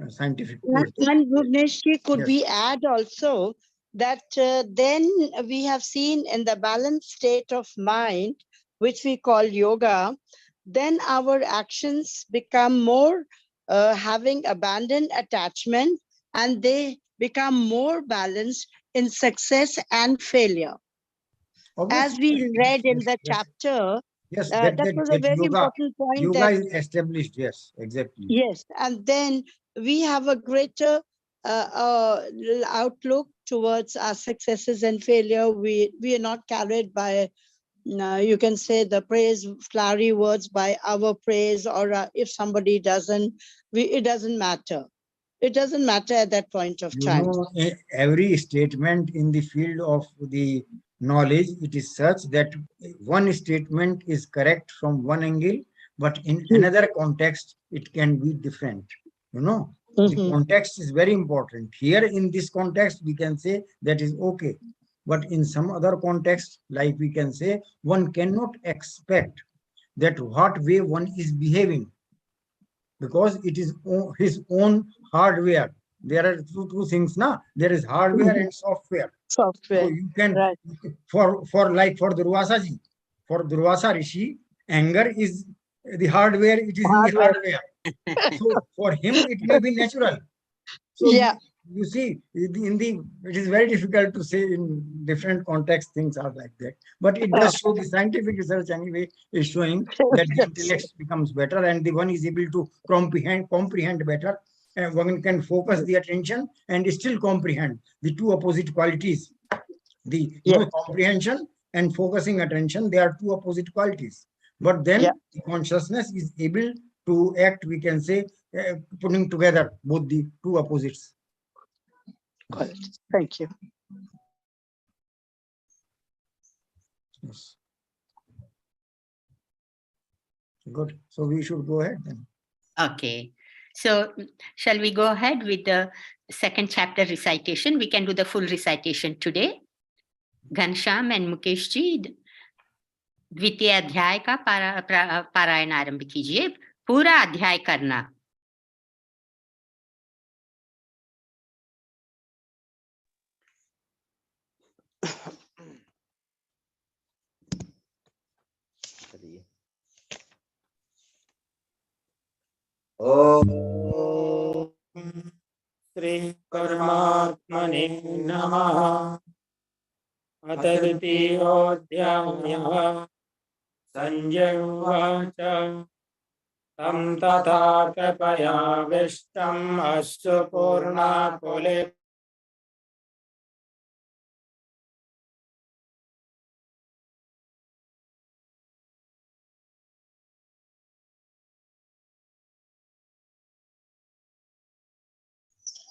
scientific proof. And Bhuvneshi, could Yes. we add also that then we have seen in the balanced state of mind, which we call yoga, then our actions become more having abandoned attachment, and they become more balanced in success and failure. As Obviously, we read in yes, the yes. chapter, Yes, that was a very important point. Yoga is established. Yes, exactly. Yes, and then we have a greater outlook towards our successes and failure. We are not carried by, you can say, the praise, flowery words by our praise, or if somebody doesn't, it doesn't matter. It doesn't matter at that point of You time. know, every statement in the field of the knowledge, it is such that one statement is correct from one angle, but in another context, it can be different. You know, the context is very important. Here in this context, we can say that is okay. But in some other context, like we can say, one cannot expect that what way one is behaving, because it is his own hardware. There are two things now. There is hardware and software. Software. So you can, Right. for Durvasa ji, for Durvasa Rishi, anger is the hardware. It is in the hardware. So for him, it may be natural. So Yeah. you see, it is very difficult to say in different contexts things are like that. But it does show, the scientific research anyway is showing that the intellect becomes better, and the one is able to comprehend better. And one can focus the attention and still comprehend the two opposite qualities. The comprehension and focusing attention, they are two opposite qualities. But then the consciousness is able to act, we can say, putting together both the two opposites. Got it. Thank you. Yes. Good. So we should go ahead then. Okay. So shall we go ahead with the second chapter recitation? We can do the full recitation today. Ghanshyam and Mukesh ji, द्वितीय अध्याय का पारायण आरंभ कीजिए. पूरा अध्याय करना. ॐ श्री परमात्मने नमः. अथ द्वितीयोऽध्यायः. संजय उवाच तं तथा कृपयाविष्टम् अश्रु पूर्णाकुले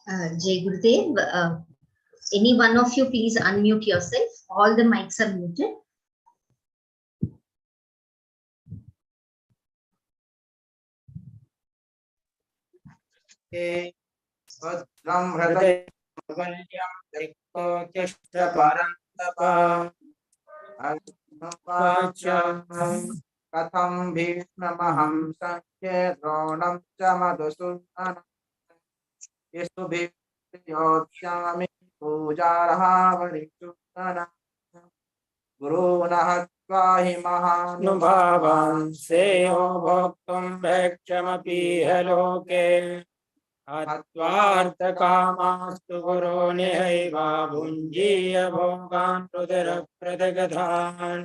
Jai Gurudev, any one of you please unmute yourself. All the mics are muted. भद्रं हृदयवल्यं दिक्कोत्यष्ट परन्तप अर्जुनोवाच कथं भीष्ममहं सङ्ख्ये द्रोणं च मधुसूदनं योत्स्यामि पूजार्हावरिसूदन गुरून् हत्वा हि महानुभावान् श्रेयो भोक्तुं भैक्षमपीह लोके हत्वार्थकामास्तु गुरोनिहैवा भुञ्जीय भोगान् रुधिरप्रदगधान्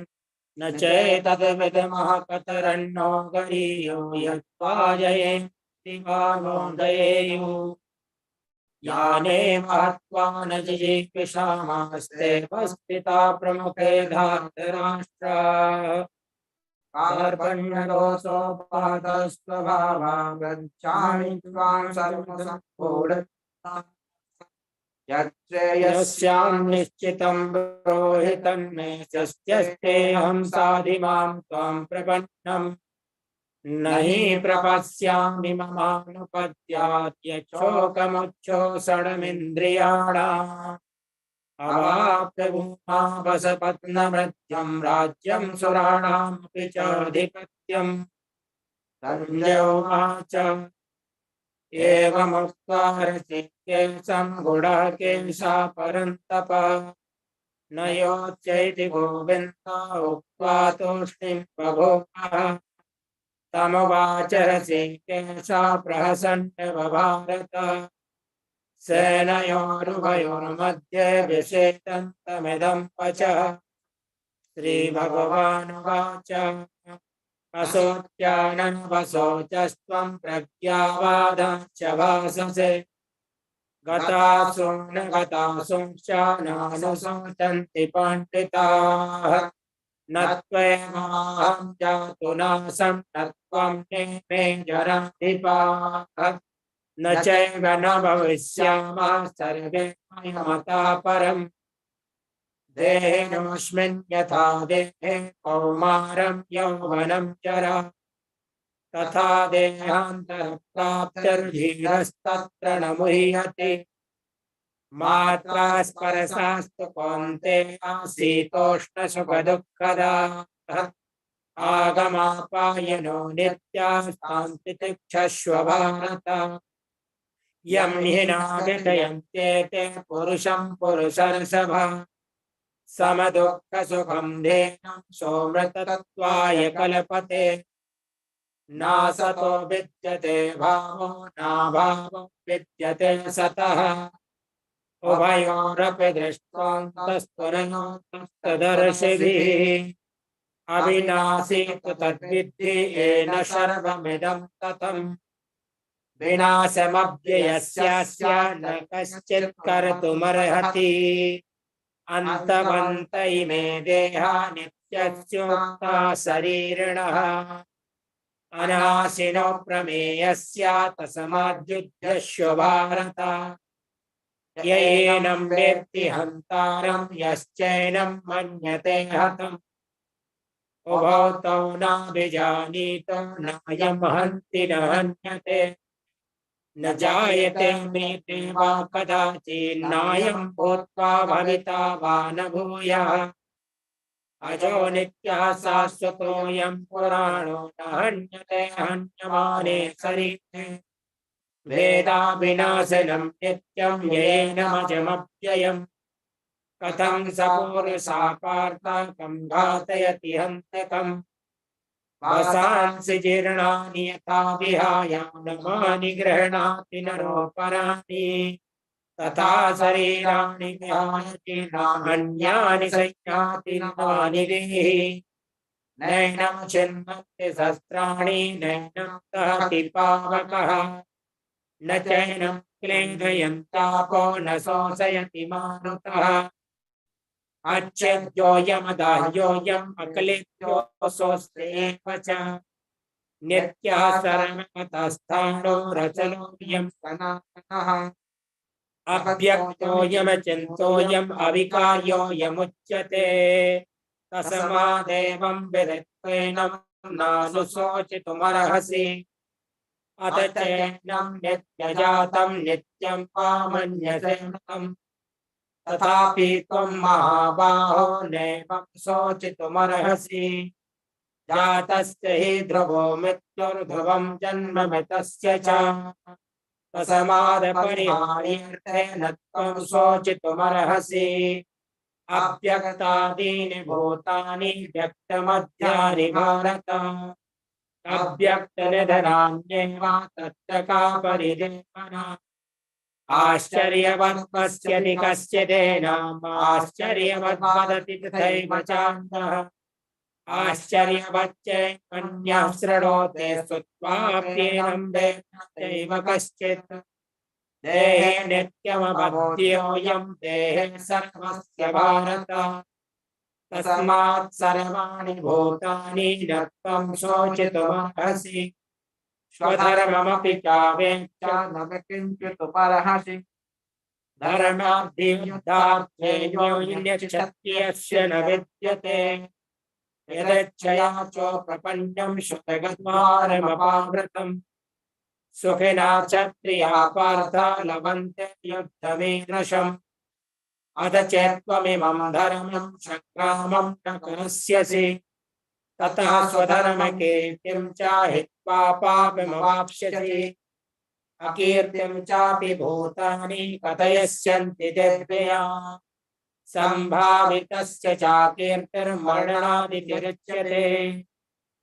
न चैतद्विदमः कतरन्नो गरीयो यत्त्वा जयेति वागोदयेयुः याने महत्त्वा न जिजीविषामास्ते स्थिता प्रमुखे धार्तराष्ट्राः कार्पण्यदोषोपादस्वभावा गच्छामि त्वां सर्वसम्पूर्णम् यस्यान्निश्चितं ब्रूहि तन्मे सस्त्यस्तेऽहं साधिमां त्वां प्रपन्नम् न हि प्रपश्यामि ममानुपद्यात्यशोकमुच्छोषणमिन्द्रियाणाम् अवाप्तभूमावसपत्नमृत्यं राज्यं सुराणामपि चाधिपत्यम् संजय उवाच एवमुक्त्वा ऋषिकेशं गुडाकेशा परन्तप न योच्यैति गोविन्दा उक्त्वा तूष्णीं बभूवः तमुवाच ऋषिकेशा प्रहसन्नवभारत सेनयोरुभयोर्मध्ये विषेदन्तमिदं वचः श्रीभगवानुवाच असोत्याननवशोचस्त्वं प्रज्ञावादाञ्च भाससे गतासु न गतासुश्च नानुशोचन्ति पण्डिताः न त्वेमाहं जातु नासं न त्वं नेमे जनाधिपाः न चैव न भविष्यामः सर्वे मता परम् देहिनोऽस्मिन् यथा देहे कौमारं यौवनं जरा तथा देहान्तरप्राप्तिर्धीरस्तत्र न मुह्यते मात्रा स्पर्शास्तु कौन्तेय शीतोष्णसुखदुःखदाः आगमापायनो नित्याः शान्तितिक्षस्व भारत यं हि नाभिधयन्त्येते पुरुषं पुरुषर्षभा समदुःखसुखं धेनं सोमृतत्वाय कल्पते नासतो विद्यते भावो नाभावो विद्यते सतः उभयोरपि दृष्टान्तस्तुनयोस्तदर्शिभिः अविनाशी तु तद्विद्धि येन सर्वमिदं ततम् विनाशमव्ययस्यास्य न कश्चित् कर्तुमर्हति अन्तवन्त इमे देहा नित्यस्योक्ता शरीरिणः अनाशिनो प्रमेयस्य तस्माद्युध्यस्व भारत येनं वेत्ति हन्तारं यश्चैनं मन्यते हतम् उभौ तौ नाभिजानीतो नायं हन्ति न हन्यते न जायते मृते वा कदाचिन्नायं भूत्वा भविता वा न भूयः अजो नित्यः शाश्वतोऽयं पुराणो न हन्यते हन्यमाने शरीरे वेदाविनाशनं नित्यं येनमजमव्ययम् कथं स पुरुषा पार्थ कं घातयति हन्त्यकम् वसांसि जीर्णानि यथा विहाय नमानि गृह्णाति नरोपराणि तथा शरीराणि विहाय जीर्णान्यानि संयाति नवानि देहि नैनं छिन्नन्ति शस्त्राणि नैनं दहति पावकः न चैनं क्लेदयन्त्यापो न शोषयति मारुतः अच्छेद्योऽयमदाह्योऽयम् अक्लिद्योऽसोऽस्त्येव च नित्यः सर्वगतस्थाणो रचनोऽयं सनातनः अव्यक्तोऽयमचिन्तोऽयम् अविकार्योऽयमुच्यते तस्मादेवं विदित्वैनं नानुशोचितुमर्हसि अथ चैनं नित्यजातं नित्यं वा मन्यसे मृतम् तथापि त्वं महाबाहो नैवं शोचितुमर्हसि जातस्य हि ध्रुवो मृत्युर्ध्रुवं जन्म मृतस्य च तस्मादपरिहार्यर्थेन त्वं शोचितुमर्हसि अव्यक्तादीनि भूतानि व्यक्तमध्यानि भारत अव्यक्तनिधनान्येव तत्र का परिदेवना आश्चर्यवत् पश्यति कश्चिदेनाम् आश्चर्यवद् वदति तथैव चान्यः आश्चर्यवच्चैवन्यः शृणोते श्रुत्वाप्येनं वेत्तैव कश्चित् देहे नित्यमबध्येऽयं देहे सर्वस्य भारत तस्मात् सर्वाणि भूतानि न त्वं शोचितुमर्हसि स्वधर्ममपि चावेक्ष्य न किञ्चिदुपर्हसि धर्माद्धियुद्धार्थेयोऽन्यक्षत्रियस्य न विद्यते यदच्छया चोपपन्नं श्रुतगद्वारमपावृतम् सुखिना क्षत्रियाः पार्थ लभन्ते युद्धमीदृशम् अथ चेत्त्वमिमं धर्मं सङ्ग्रामं न करिष्यसि ततः स्वधर्मकीर्तिं च हित्वा पापमवाप्स्यसि अकीर्तिं चापि भूतानि कथयिष्यन्ति दिव्यया सम्भावितस्य चाकीर्तिर्मरणादितिरुच्यते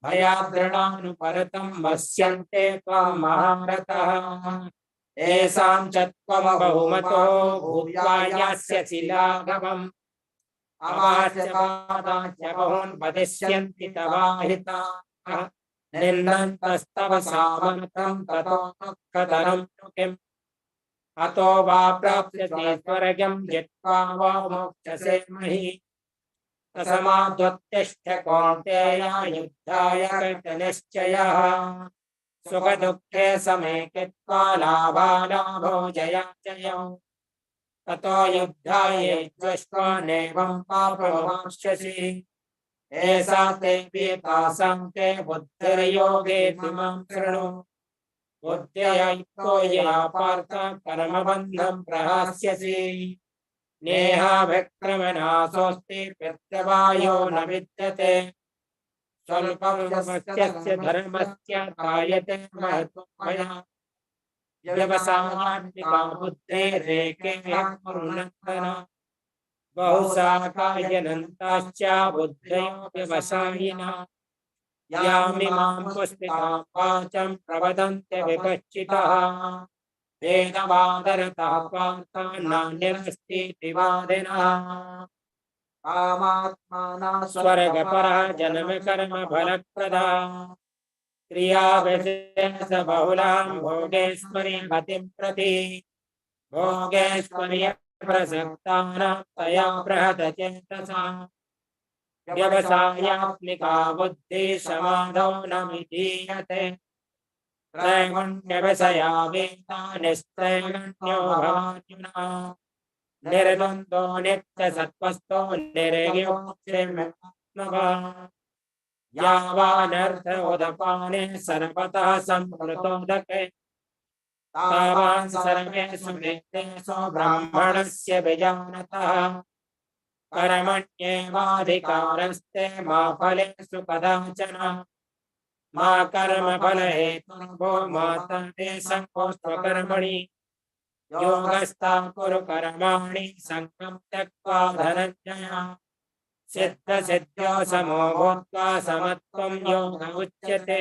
भयाद्रणानुपरतं वस्यन्ते त्वं महारथः येषां च त्वं बहुमतो भूत्वा यास्यसि लाघवम् अवाच्यवादाच्च बहून् वदिष्यन्ति तवाहिताः निन्दन्तस्तव सामर्थ्यं ततो दुःखतरं नु किम् अतो वा प्राप्स्यसि स्वर्गं जित्वा वा मोक्षसे महि तस्मादुत्तिष्ठ कौन्तेय युद्धाय कृतनिश्चयः सुखदुःखे समे कृत्वा लाभालाभौ जयाजयौ ततो युद्धाय युज्यस्व नैवं पापमवाप्स्यसि एषा ते पीतासां ते बुद्धिर्योगे मां शृणु बुद्ध्या युक्तो या पार्थ कर्मबन्धं प्रहास्यसि नेहाभिक्रमनाशोऽस्ति प्रत्यवायो न विद्यते स्वल्पं वस्यस्य धर्मस्य त्रायते महत्त्वमया व्यवसायात्मिका बुद्धिरेकेह कुरुनन्दन बहुशाखायनन्ताश्च बुद्धयो व्यवसायिनः यामिमां पुष्पितां वाचं प्रवदन्ते विपश्चितः वेदवादरतः पार्थ नान्यमस्तीति वादिनः कामात्माना स्वर्गपरः जन्म कर्म फलप्रदा क्रियाविशेष बहुलां भोगेश्वर्य गतिं प्रति भोगेश्वर्य प्रसक्तानां तया बृहदचेतसा व्यवसायात्मिका बुद्धि समाधौ न विधीयते त्रैगुण्यविषया वेदा निस्त्रैगुण्यो भवार्जुन निर्द्वन्द्वो नित्यसत्त्वस्थो निर्योक्ष्यमात्मवान् यावानर्थ उदपाने सर्वतः संवृतोदके तावान् सर्वेषु वेदेषु ब्राह्मणस्य विजानतः कर्मण्येवाधिकारस्ते मा फलेषु कदाचन मा कर्मफलहेतुर्भो मा ते संकोस्त्वकर्मणि योगस्था कुरु कर्माणि सङ्गं त्यक्त्वा धनञ्जय सिद्धसिद्ध्यो समो भूत्वा समत्वं योग उच्यते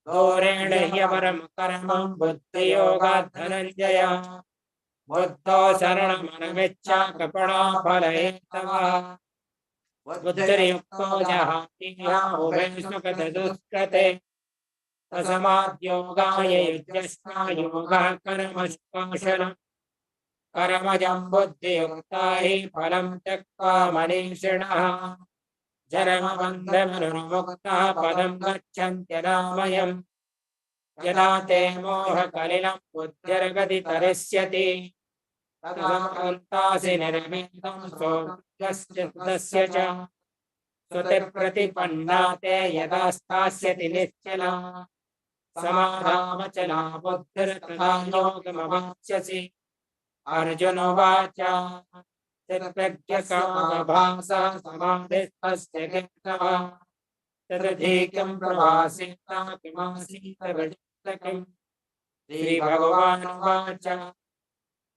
दोरेण ह्यपरं कर्मं बुद्धियोगात् धनञ्जय बुद्धो शरणमनमिच्छ कृपणो फलहेतवः बुद्धिर्युक्तो जहाति उभयेषु गतदुष्कृते तस्माद्योगाय युज्यस्व योगः कर्मसु कर्मजं बुद्धियुक्ता हि फलं त्यक्त्वा मनीषिणः जन्मबन्धविमुक्तः पदं गच्छन्त्यनामयम् यदा ते मोहकलिलं बुद्धिर्गतितरिष्यति तदहन्तासि निर्वेदं सोऽस्य च श्रुतिप्रतिपन्ना ते यदा स्थास्यति निश्चला समाधावचला बुद्धिर्तदा योगमवाप्स्यसि अर्जुन उवाच चित्प्रज्ञकामभासः समाधिस्तस्य केशव तदधिकं प्रभासेता किमासीत किम् श्रीभगवानुवाच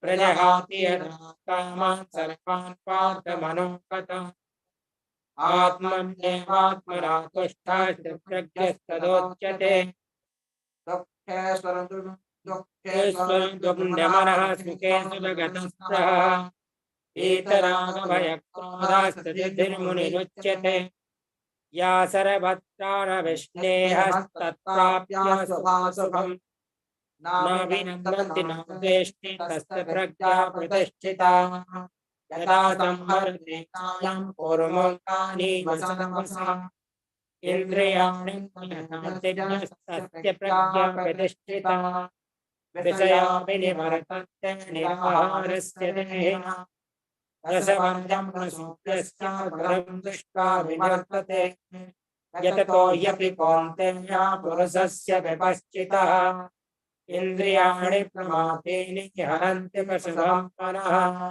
प्रजहाति यदा कामान् सर्वान् पार्थमनोगतः आत्मन्येवात्मना तुष्टः चित्प्रज्ञस्तदोच्यते दुःखेश्वरं सुखे सुखगतस्तः वीतरागभयक्रोधास्तुतिर्मुनिरुच्यते या सर्वत्राणविष्णेहस्तत्प्राप्य शुभाशुभम् न विनन्दन्ति न द्वेष्टि तस्य प्रज्ञा प्रतिष्ठिता यदा संहरते कायं कुर्मोक्तानि वसनवसा इन्द्रियाणि तस्य प्रज्ञा प्रतिष्ठिता विषया विनिवर्तन्ते निराहारस्य देहिनः रसवर्जं प्रसूप्यस्य परं दृष्ट्वा विवर्तते यततो ह्यपि कौन्तेय पुरुषस्य विपश्चितः इन्द्रियाणि प्रमाथीनि हरन्ति पशुभं मनः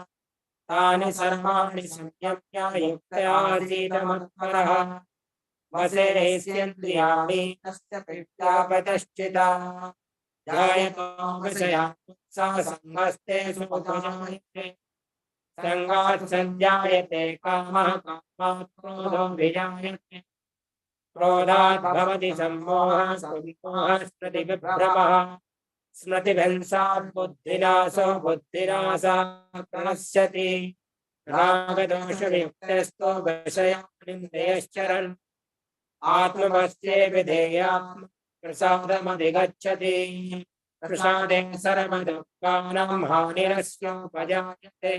तानि सर्वाणि संयम्य युक्तयासीत मत्परः वसेन्द्रियाणि तस्य प्रज्ञा प्रतिष्ठिता जायतो विषयात्सा संगस्ते सुखजायते संगात् संजायते कामः कामात् क्रोधो विजायते क्रोधात् भवति सम्मोहः सम्मोहः स्मृतिविभ्रमः स्मृतिभ्रंशात् बुद्धिनाशो बुद्धिनाशात् प्रणश्यति रागदोषवियुक्तस्तो विषयानिन्द्रियश्चरन् आत्मवश्ये विधेयात्म प्रसादमधिगच्छति प्रसादे सर्वदुःखानां हानिरस्योपजायते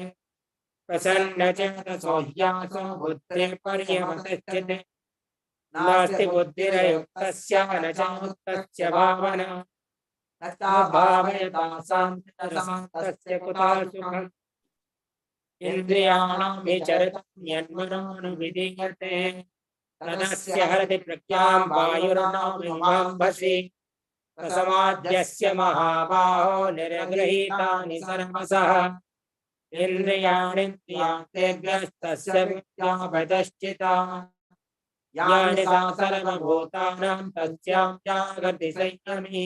प्रसन्नचेतसो ह्यासो बुद्धिः पर्यवतिष्ठते नास्ति बुद्धिरयुक्तस्य न चायुक्तस्य भावना न भावयता शान्तस्य कुतः सुखम् इन्द्रियाणां विचरतं यन्मनोनुविधीयते तदस्य हरति प्रज्ञां वायुर्नामिवाम्भसि तस्माद्यस्य महाबाहो निरगृहीतानि सर्वशः इन्द्रियाणीन्द्रियार्थेभ्यस्तस्य विद्या प्रतिष्ठिता यानि सा सर्वभूतानां तस्यां जागर्ति संयमी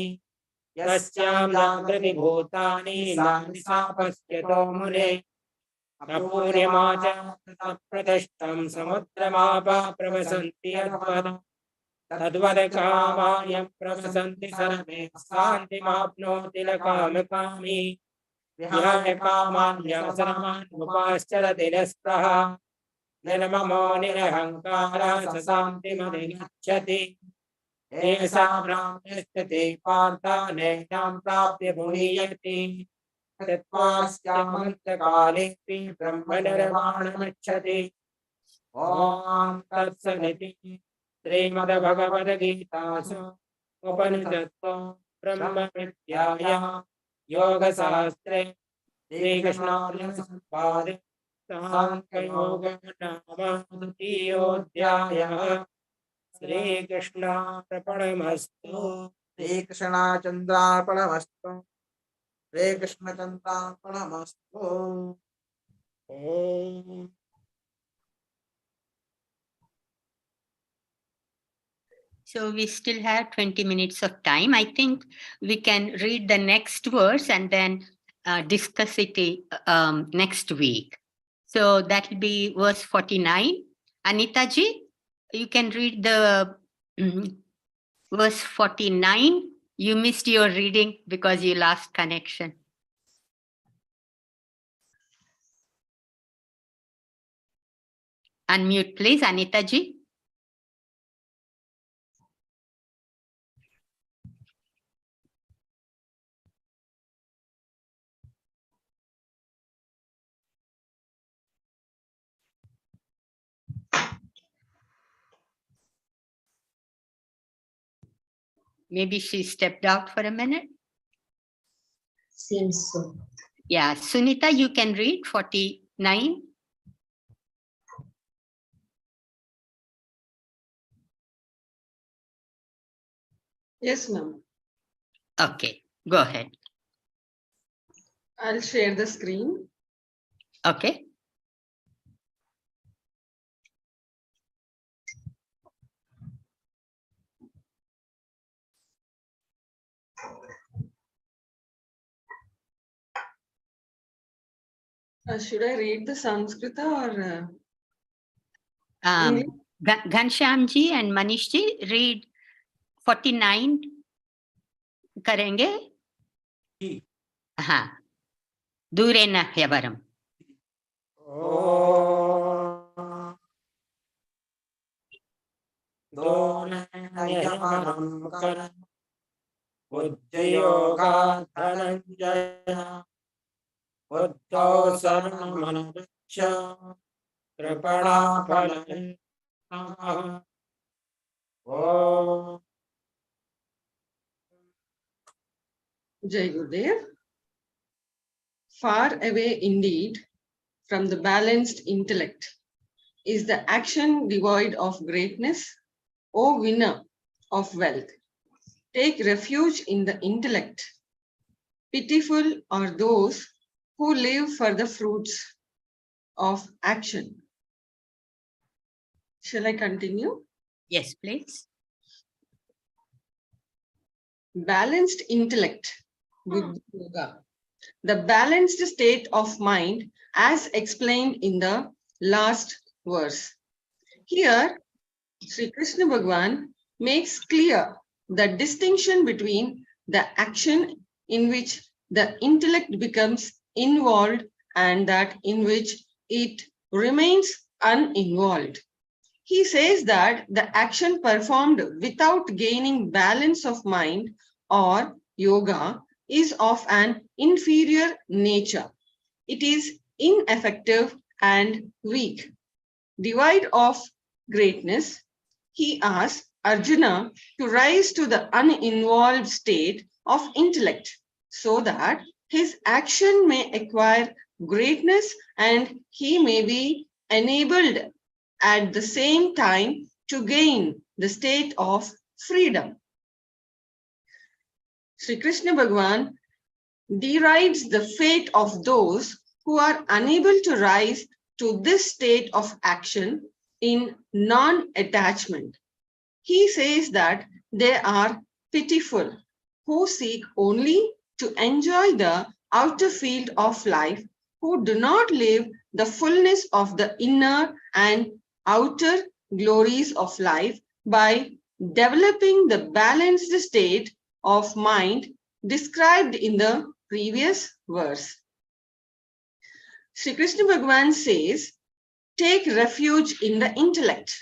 यस्यां जागृति भूतानि नानि सा पश्यतो मुने अपूर्यमा च प्रतिष्ठं समुद्रमापा प्रवसन्ति यद्वत् तद्वदकामायं प्रवसन्ति सर्वे शान्तिमाप्नोति न कामकामी विहाय कामान्यवसरान् उपाश्चरति निःस्पृहः निर्ममो निरहङ्कारः स शान्तिमधिगच्छति एषा ब्राह्म्यस्थितिः पार्थ नैनां प्राप्य मुह्यति तत्त्वास्यामन्तकालेऽपि ब्रह्मनिर्वाणमिच्छति ॐ तत्सदिति श्रीमद्भगवद्गीतासु उपनिषत्सु ब्रह्मविद्यायां योगशास्त्रे श्रीकृष्णार्जुनसंवादे साङ्ख्ययोगो नाम द्वितीयोऽध्यायः श्रीकृष्णार्पणमस्तु श्रीकृष्णाचन्द्रार्पणमस्तु श्रीकृष्णचन्द्रार्पणमस्तु ॐ So we still have 20 minutes of time. I think we can read the next verse and then discuss it next week. So that will be verse 49. Anita ji, you can read the verse 49. You missed your reading because you lost connection. Unmute, please, Anita ji. Maybe she stepped out for a minute. Seems so. Yeah, Sunita, you can read 49. Yes, ma'am. Okay, go ahead. I'll share the screen. Okay. Should I read the Sanskrit or Um, Ghanshyam ji and Manish ji, read 49 karenge? हाँ, दूरेन ह्यवरम. ॐ दूरेण करं बुद्धियोगात् धनञ्जय बुद्धौ सर्वमनुष्य कृपणाफले नमः. ॐ Jai Gurudev? Far away indeed from the balanced intellect is the action devoid of greatness, O winner of wealth. Take refuge in the intellect. Pitiful are those who live for the fruits of action. Shall I continue? Yes, please. Balanced intellect, Buddhi Yoga. The balanced state of mind as explained in the last verse. Here, Sri Krishna Bhagavan makes clear the distinction between the action in which the intellect becomes involved and that in which it remains uninvolved. He says that the action performed without gaining balance of mind or yoga is of an inferior nature. It is ineffective and weak. Devoid of greatness, he asks Arjuna to rise to the uninvolved state of intellect so that his action may acquire greatness and he may be enabled at the same time to gain the state of freedom. Sri Krishna Bhagavan derides the fate of those who are unable to rise to this state of action in non-attachment. He says that they are pitiful who seek only to enjoy the outer field of life, who do not live the fullness of the inner and outer glories of life by developing the balanced state of mind described in the previous verse. Sri Krishna Bhagavan says, take refuge in the intellect,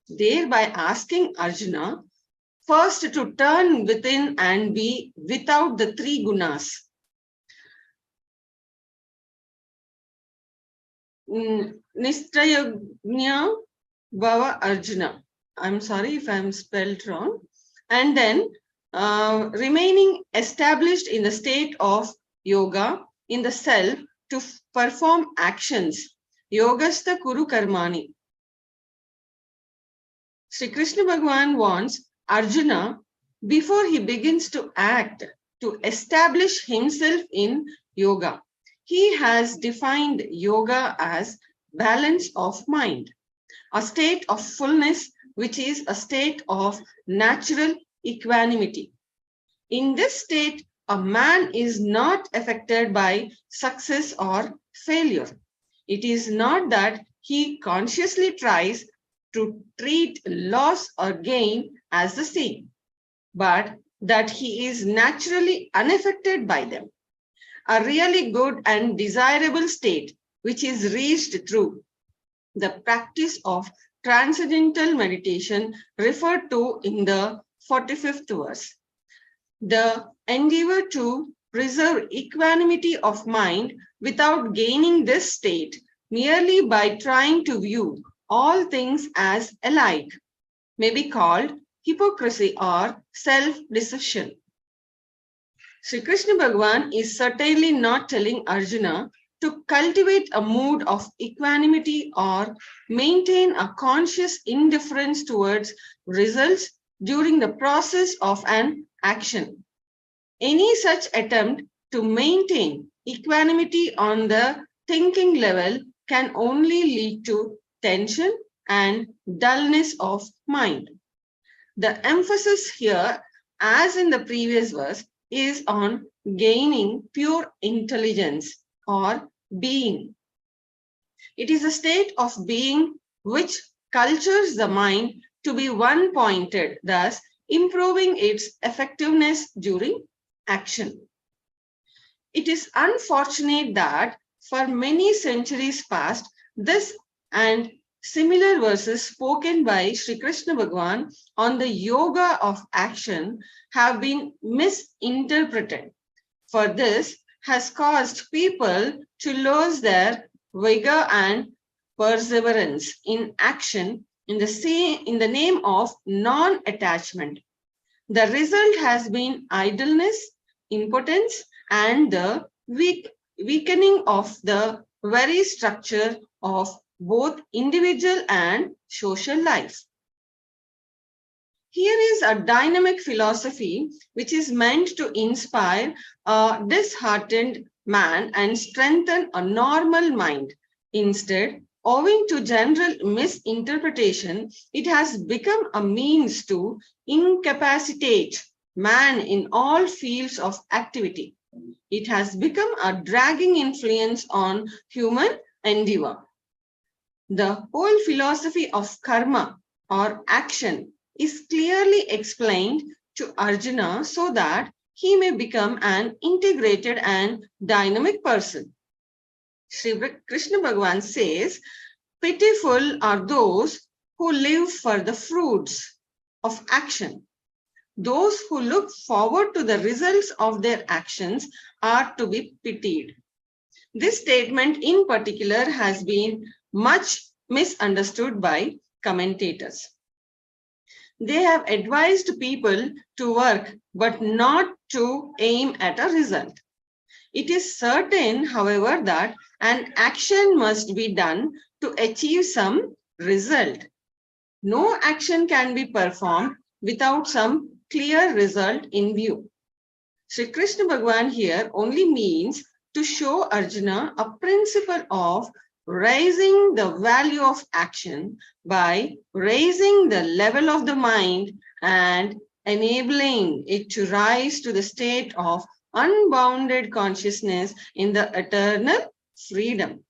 thereby asking Arjuna first to turn within and be without the three gunas. Nistrayagnya Bhava Arjuna. I'm sorry if I'm spelled wrong. And then remaining established in the state of yoga in the self to perform actions. Yogastha Kuru Karmani. Sri Krishna Bhagavan wants Arjuna, before he begins to act, to establish himself in yoga. He has defined yoga as balance of mind, a state of fullness, which is a state of natural equanimity. In this state, a man is not affected by success or failure. It is not that he consciously tries to treat loss or gain as the same, but that he is naturally unaffected by them. A really good and desirable state which is reached through the practice of transcendental meditation referred to in the 45th verse. The endeavor to preserve equanimity of mind without gaining this state merely by trying to view all things as alike may be called hypocrisy or self-deception. Sri Krishna Bhagavan is certainly not telling Arjuna to cultivate a mood of equanimity or maintain a conscious indifference towards results during the process of an action. Any such attempt to maintain equanimity on the thinking level can only lead to tension and dullness of mind. The emphasis here, as in the previous verse, is on gaining pure intelligence or being. It is a state of being which cultures the mind to be one-pointed, thus improving its effectiveness during action. It is unfortunate that for many centuries past, this and similar verses spoken by Sri Krishna Bhagavan on the yoga of action have been misinterpreted. For this has caused people to lose their vigor and perseverance in action in the name of non-attachment. The result has been idleness, impotence, and the weakening of the very structure of both individual and social life. Here is a dynamic philosophy which is meant to inspire a disheartened man and strengthen a normal mind. Instead, owing to general misinterpretation, it has become a means to incapacitate man in all fields of activity. It has become a dragging influence on human endeavor. The whole philosophy of karma or action is clearly explained to Arjuna so that he may become an integrated and dynamic person. Sri Krishna Bhagavan says, pitiful are those who live for the fruits of action. Those who look forward to the results of their actions are to be pitied. This statement in particular has been much misunderstood by commentators. They have advised people to work but not to aim at a result. It is certain, however, that an action must be done to achieve some result. No action can be performed without some clear result in view. Sri Krishna Bhagavan here only means to show Arjuna a principle of raising the value of action by raising the level of the mind and enabling it to rise to the state of unbounded consciousness in the eternal freedom.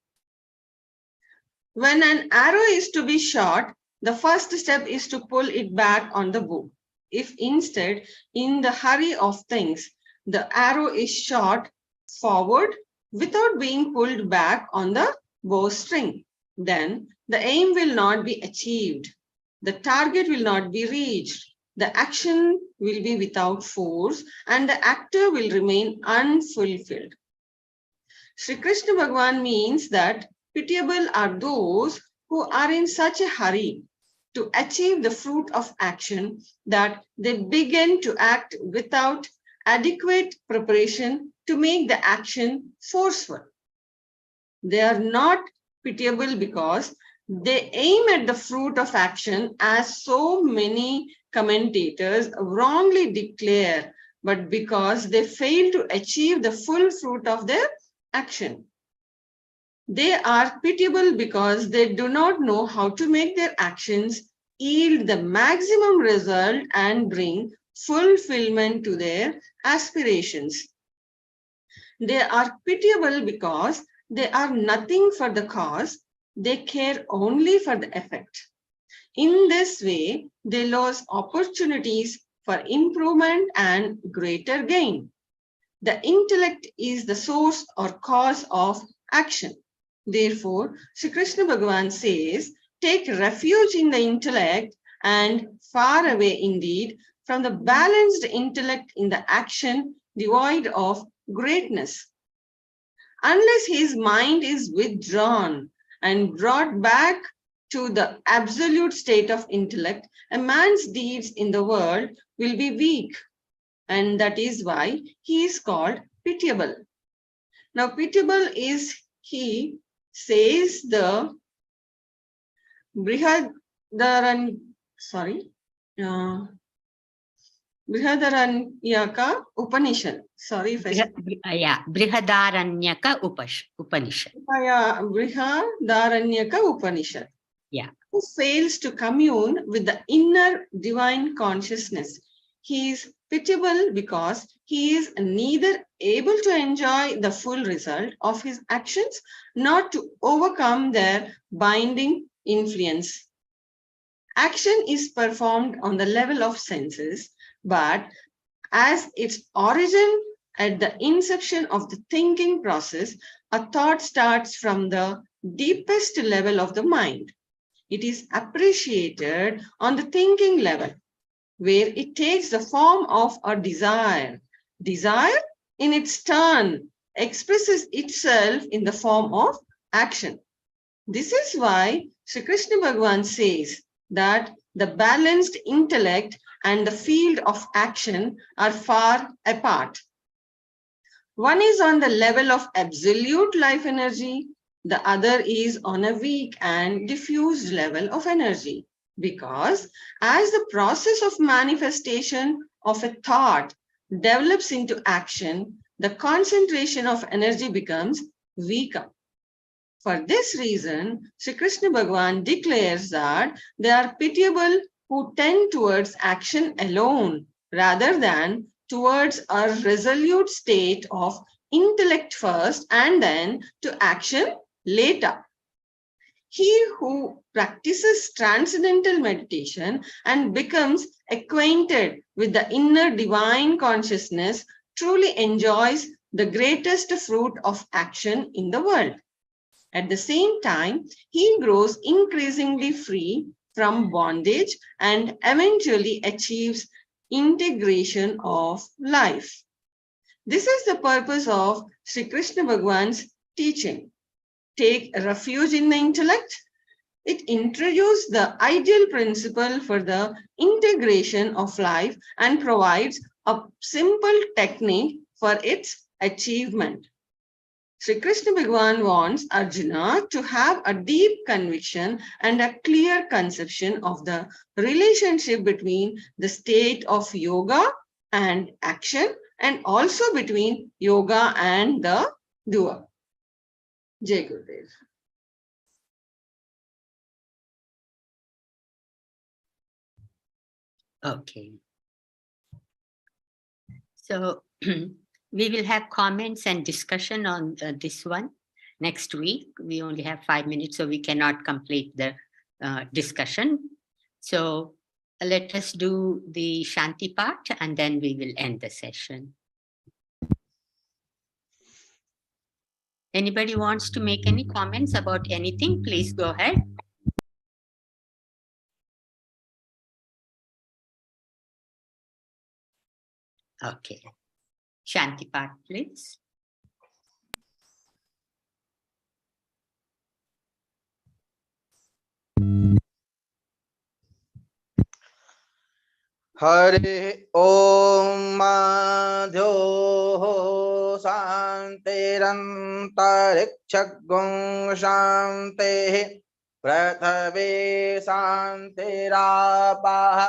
When an arrow is to be shot, the first step is to pull it back on the bow. If instead, in the hurry of things, the arrow is shot forward without being pulled back on the bowstring, then the aim will not be achieved. The target will not be reached. The action will be without force and the actor will remain unfulfilled. Sri Krishna Bhagavan means that pitiable are those who are in such a hurry to achieve the fruit of action that they begin to act without adequate preparation to make the action forceful. They are not pitiable because they aim at the fruit of action, as so many commentators wrongly declare, but because they fail to achieve the full fruit of their action. They are pitiable because they do not know how to make their actions yield the maximum result and bring fulfillment to their aspirations. They are pitiable because they are nothing for the cause, they care only for the effect. In this way, they lose opportunities for improvement and greater gain. The intellect is the source or cause of action. Therefore, Sri Krishna Bhagavan says, take refuge in the intellect and far away indeed from the balanced intellect in the action devoid of greatness. Unless his mind is withdrawn and brought back to the absolute state of intellect, a man's deeds in the world will be weak, and that is why he is called pitiable. Now, pitiable is, he says the Brihadaranyaka Upanishad. Sorry if I Brihadaranyaka Upanishad. Brihadaranyaka Upanishad. Yeah. Who fails to commune with the inner divine consciousness. He is pitiable because he is neither able to enjoy the full result of his actions nor to overcome their binding influence. Action is performed on the level of senses, but as its origin at the inception of the thinking process, a thought starts from the deepest level of the mind. It is appreciated on the thinking level, where it takes the form of a desire. Desire, in its turn, expresses itself in the form of action. This is why Sri Krishna Bhagavan says that the balanced intellect and the field of action are far apart. One is on the level of absolute life energy, the other is on a weak and diffused level of energy, because as the process of manifestation of a thought develops into action, the concentration of energy becomes weaker. For this reason, Sri Krishna Bhagavan declares that they are pitiable who tend towards action alone rather than towards a resolute state of intellect first and then to action later. He who practices transcendental meditation and becomes acquainted with the inner divine consciousness truly enjoys the greatest fruit of action in the world. At the same time, he grows increasingly free from bondage and eventually achieves integration of life. This is the purpose of Sri Krishna Bhagavan's teaching. Take refuge in the intellect. It introduces the ideal principle for the integration of life and provides a simple technique for its achievement. Sri Krishna Bhagavan wants Arjuna to have a deep conviction and a clear conception of the relationship between the state of yoga and action, and also between yoga and the doer. Jai Gurudev. Okay. So we will have comments and discussion on this one next week. We only have 5 minutes, so we cannot complete the discussion. So let us do the Shanti part and then we will end the session. Anybody wants to make any comments about anything, please go ahead. Okay. Shanti part, please. Hare Om Madhyo Santirantarikshagun Shanti Prathave Santirapah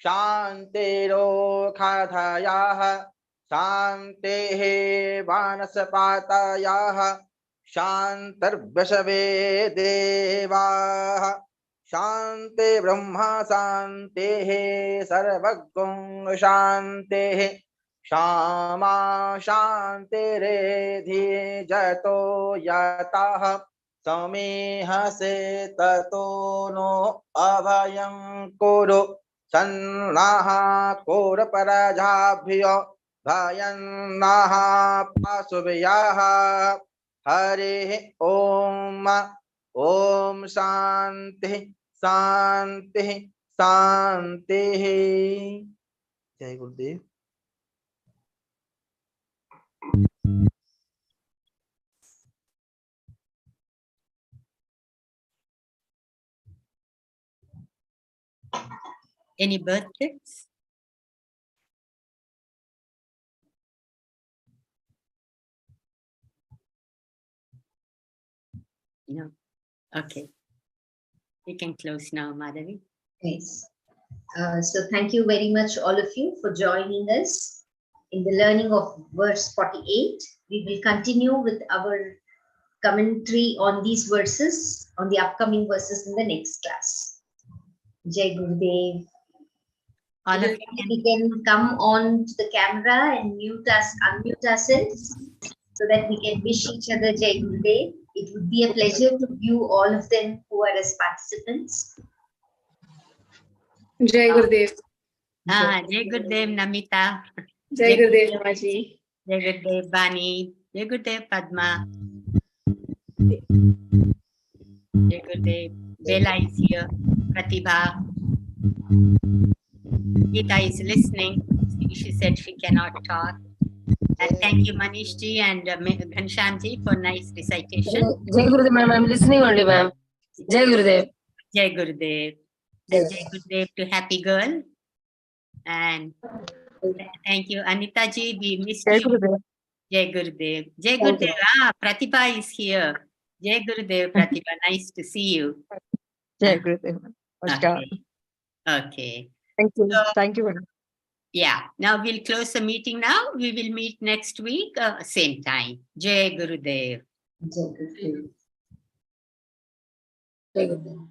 Shantiro Khathayah Shanti Vanaspatayah Shantarvashave Devah शांति ब्रह्मा शांति सर्वगुण शांति श्यामा शांति रेधि जतो यतः समेह से ततो no अभयं कुरु सन्नाः कुरु परजाभ्यो भयं नाः पाशुभ्यः हरे ओम। ओम शांति शांति शांति। जय गुरुदेव। Any birthdays? No. Okay. We can close now, Madhavi. Yes. So thank you very much, all of you, for joining us in the learning of verse 48. We will continue with our commentary on these verses, on the upcoming verses in the next class. Jai Gurudev. All of you can, We can come on to the camera and unmute ourselves so that we can wish each other Jai Gurudev. It would be a pleasure to view all of them who are as participants. Jai Gurudev. Jai Gurudev, Namita. Jai Gurudev, Namaji. Jai Gurudev, Bani. Jai Gurudev, Padma. Jai Gurudev. Bella is here. Pratibha. Gita is listening. She said she cannot talk. And thank you, Manishji and Ghanshamji for nice recitation. Jai Gurudev, ma'am. I'm listening only, ma'am. Jai Gurudev. Jai Gurudev. And Jai Gurudev to Happy Girl. And thank you, Anita ji. We missed Jai you. Gurudev. Jai Gurudev. Jai Gurudev. Pratibha is here. Jai Gurudev, Pratibha. Nice to see you. Jai Gurudev. Okay. Okay. Thank you. So, Thank you, madam. Yeah. Now we'll close the meeting now. We will meet next week, same time. Jai Gurudev. Jai Gurudev. Jai Gurudev.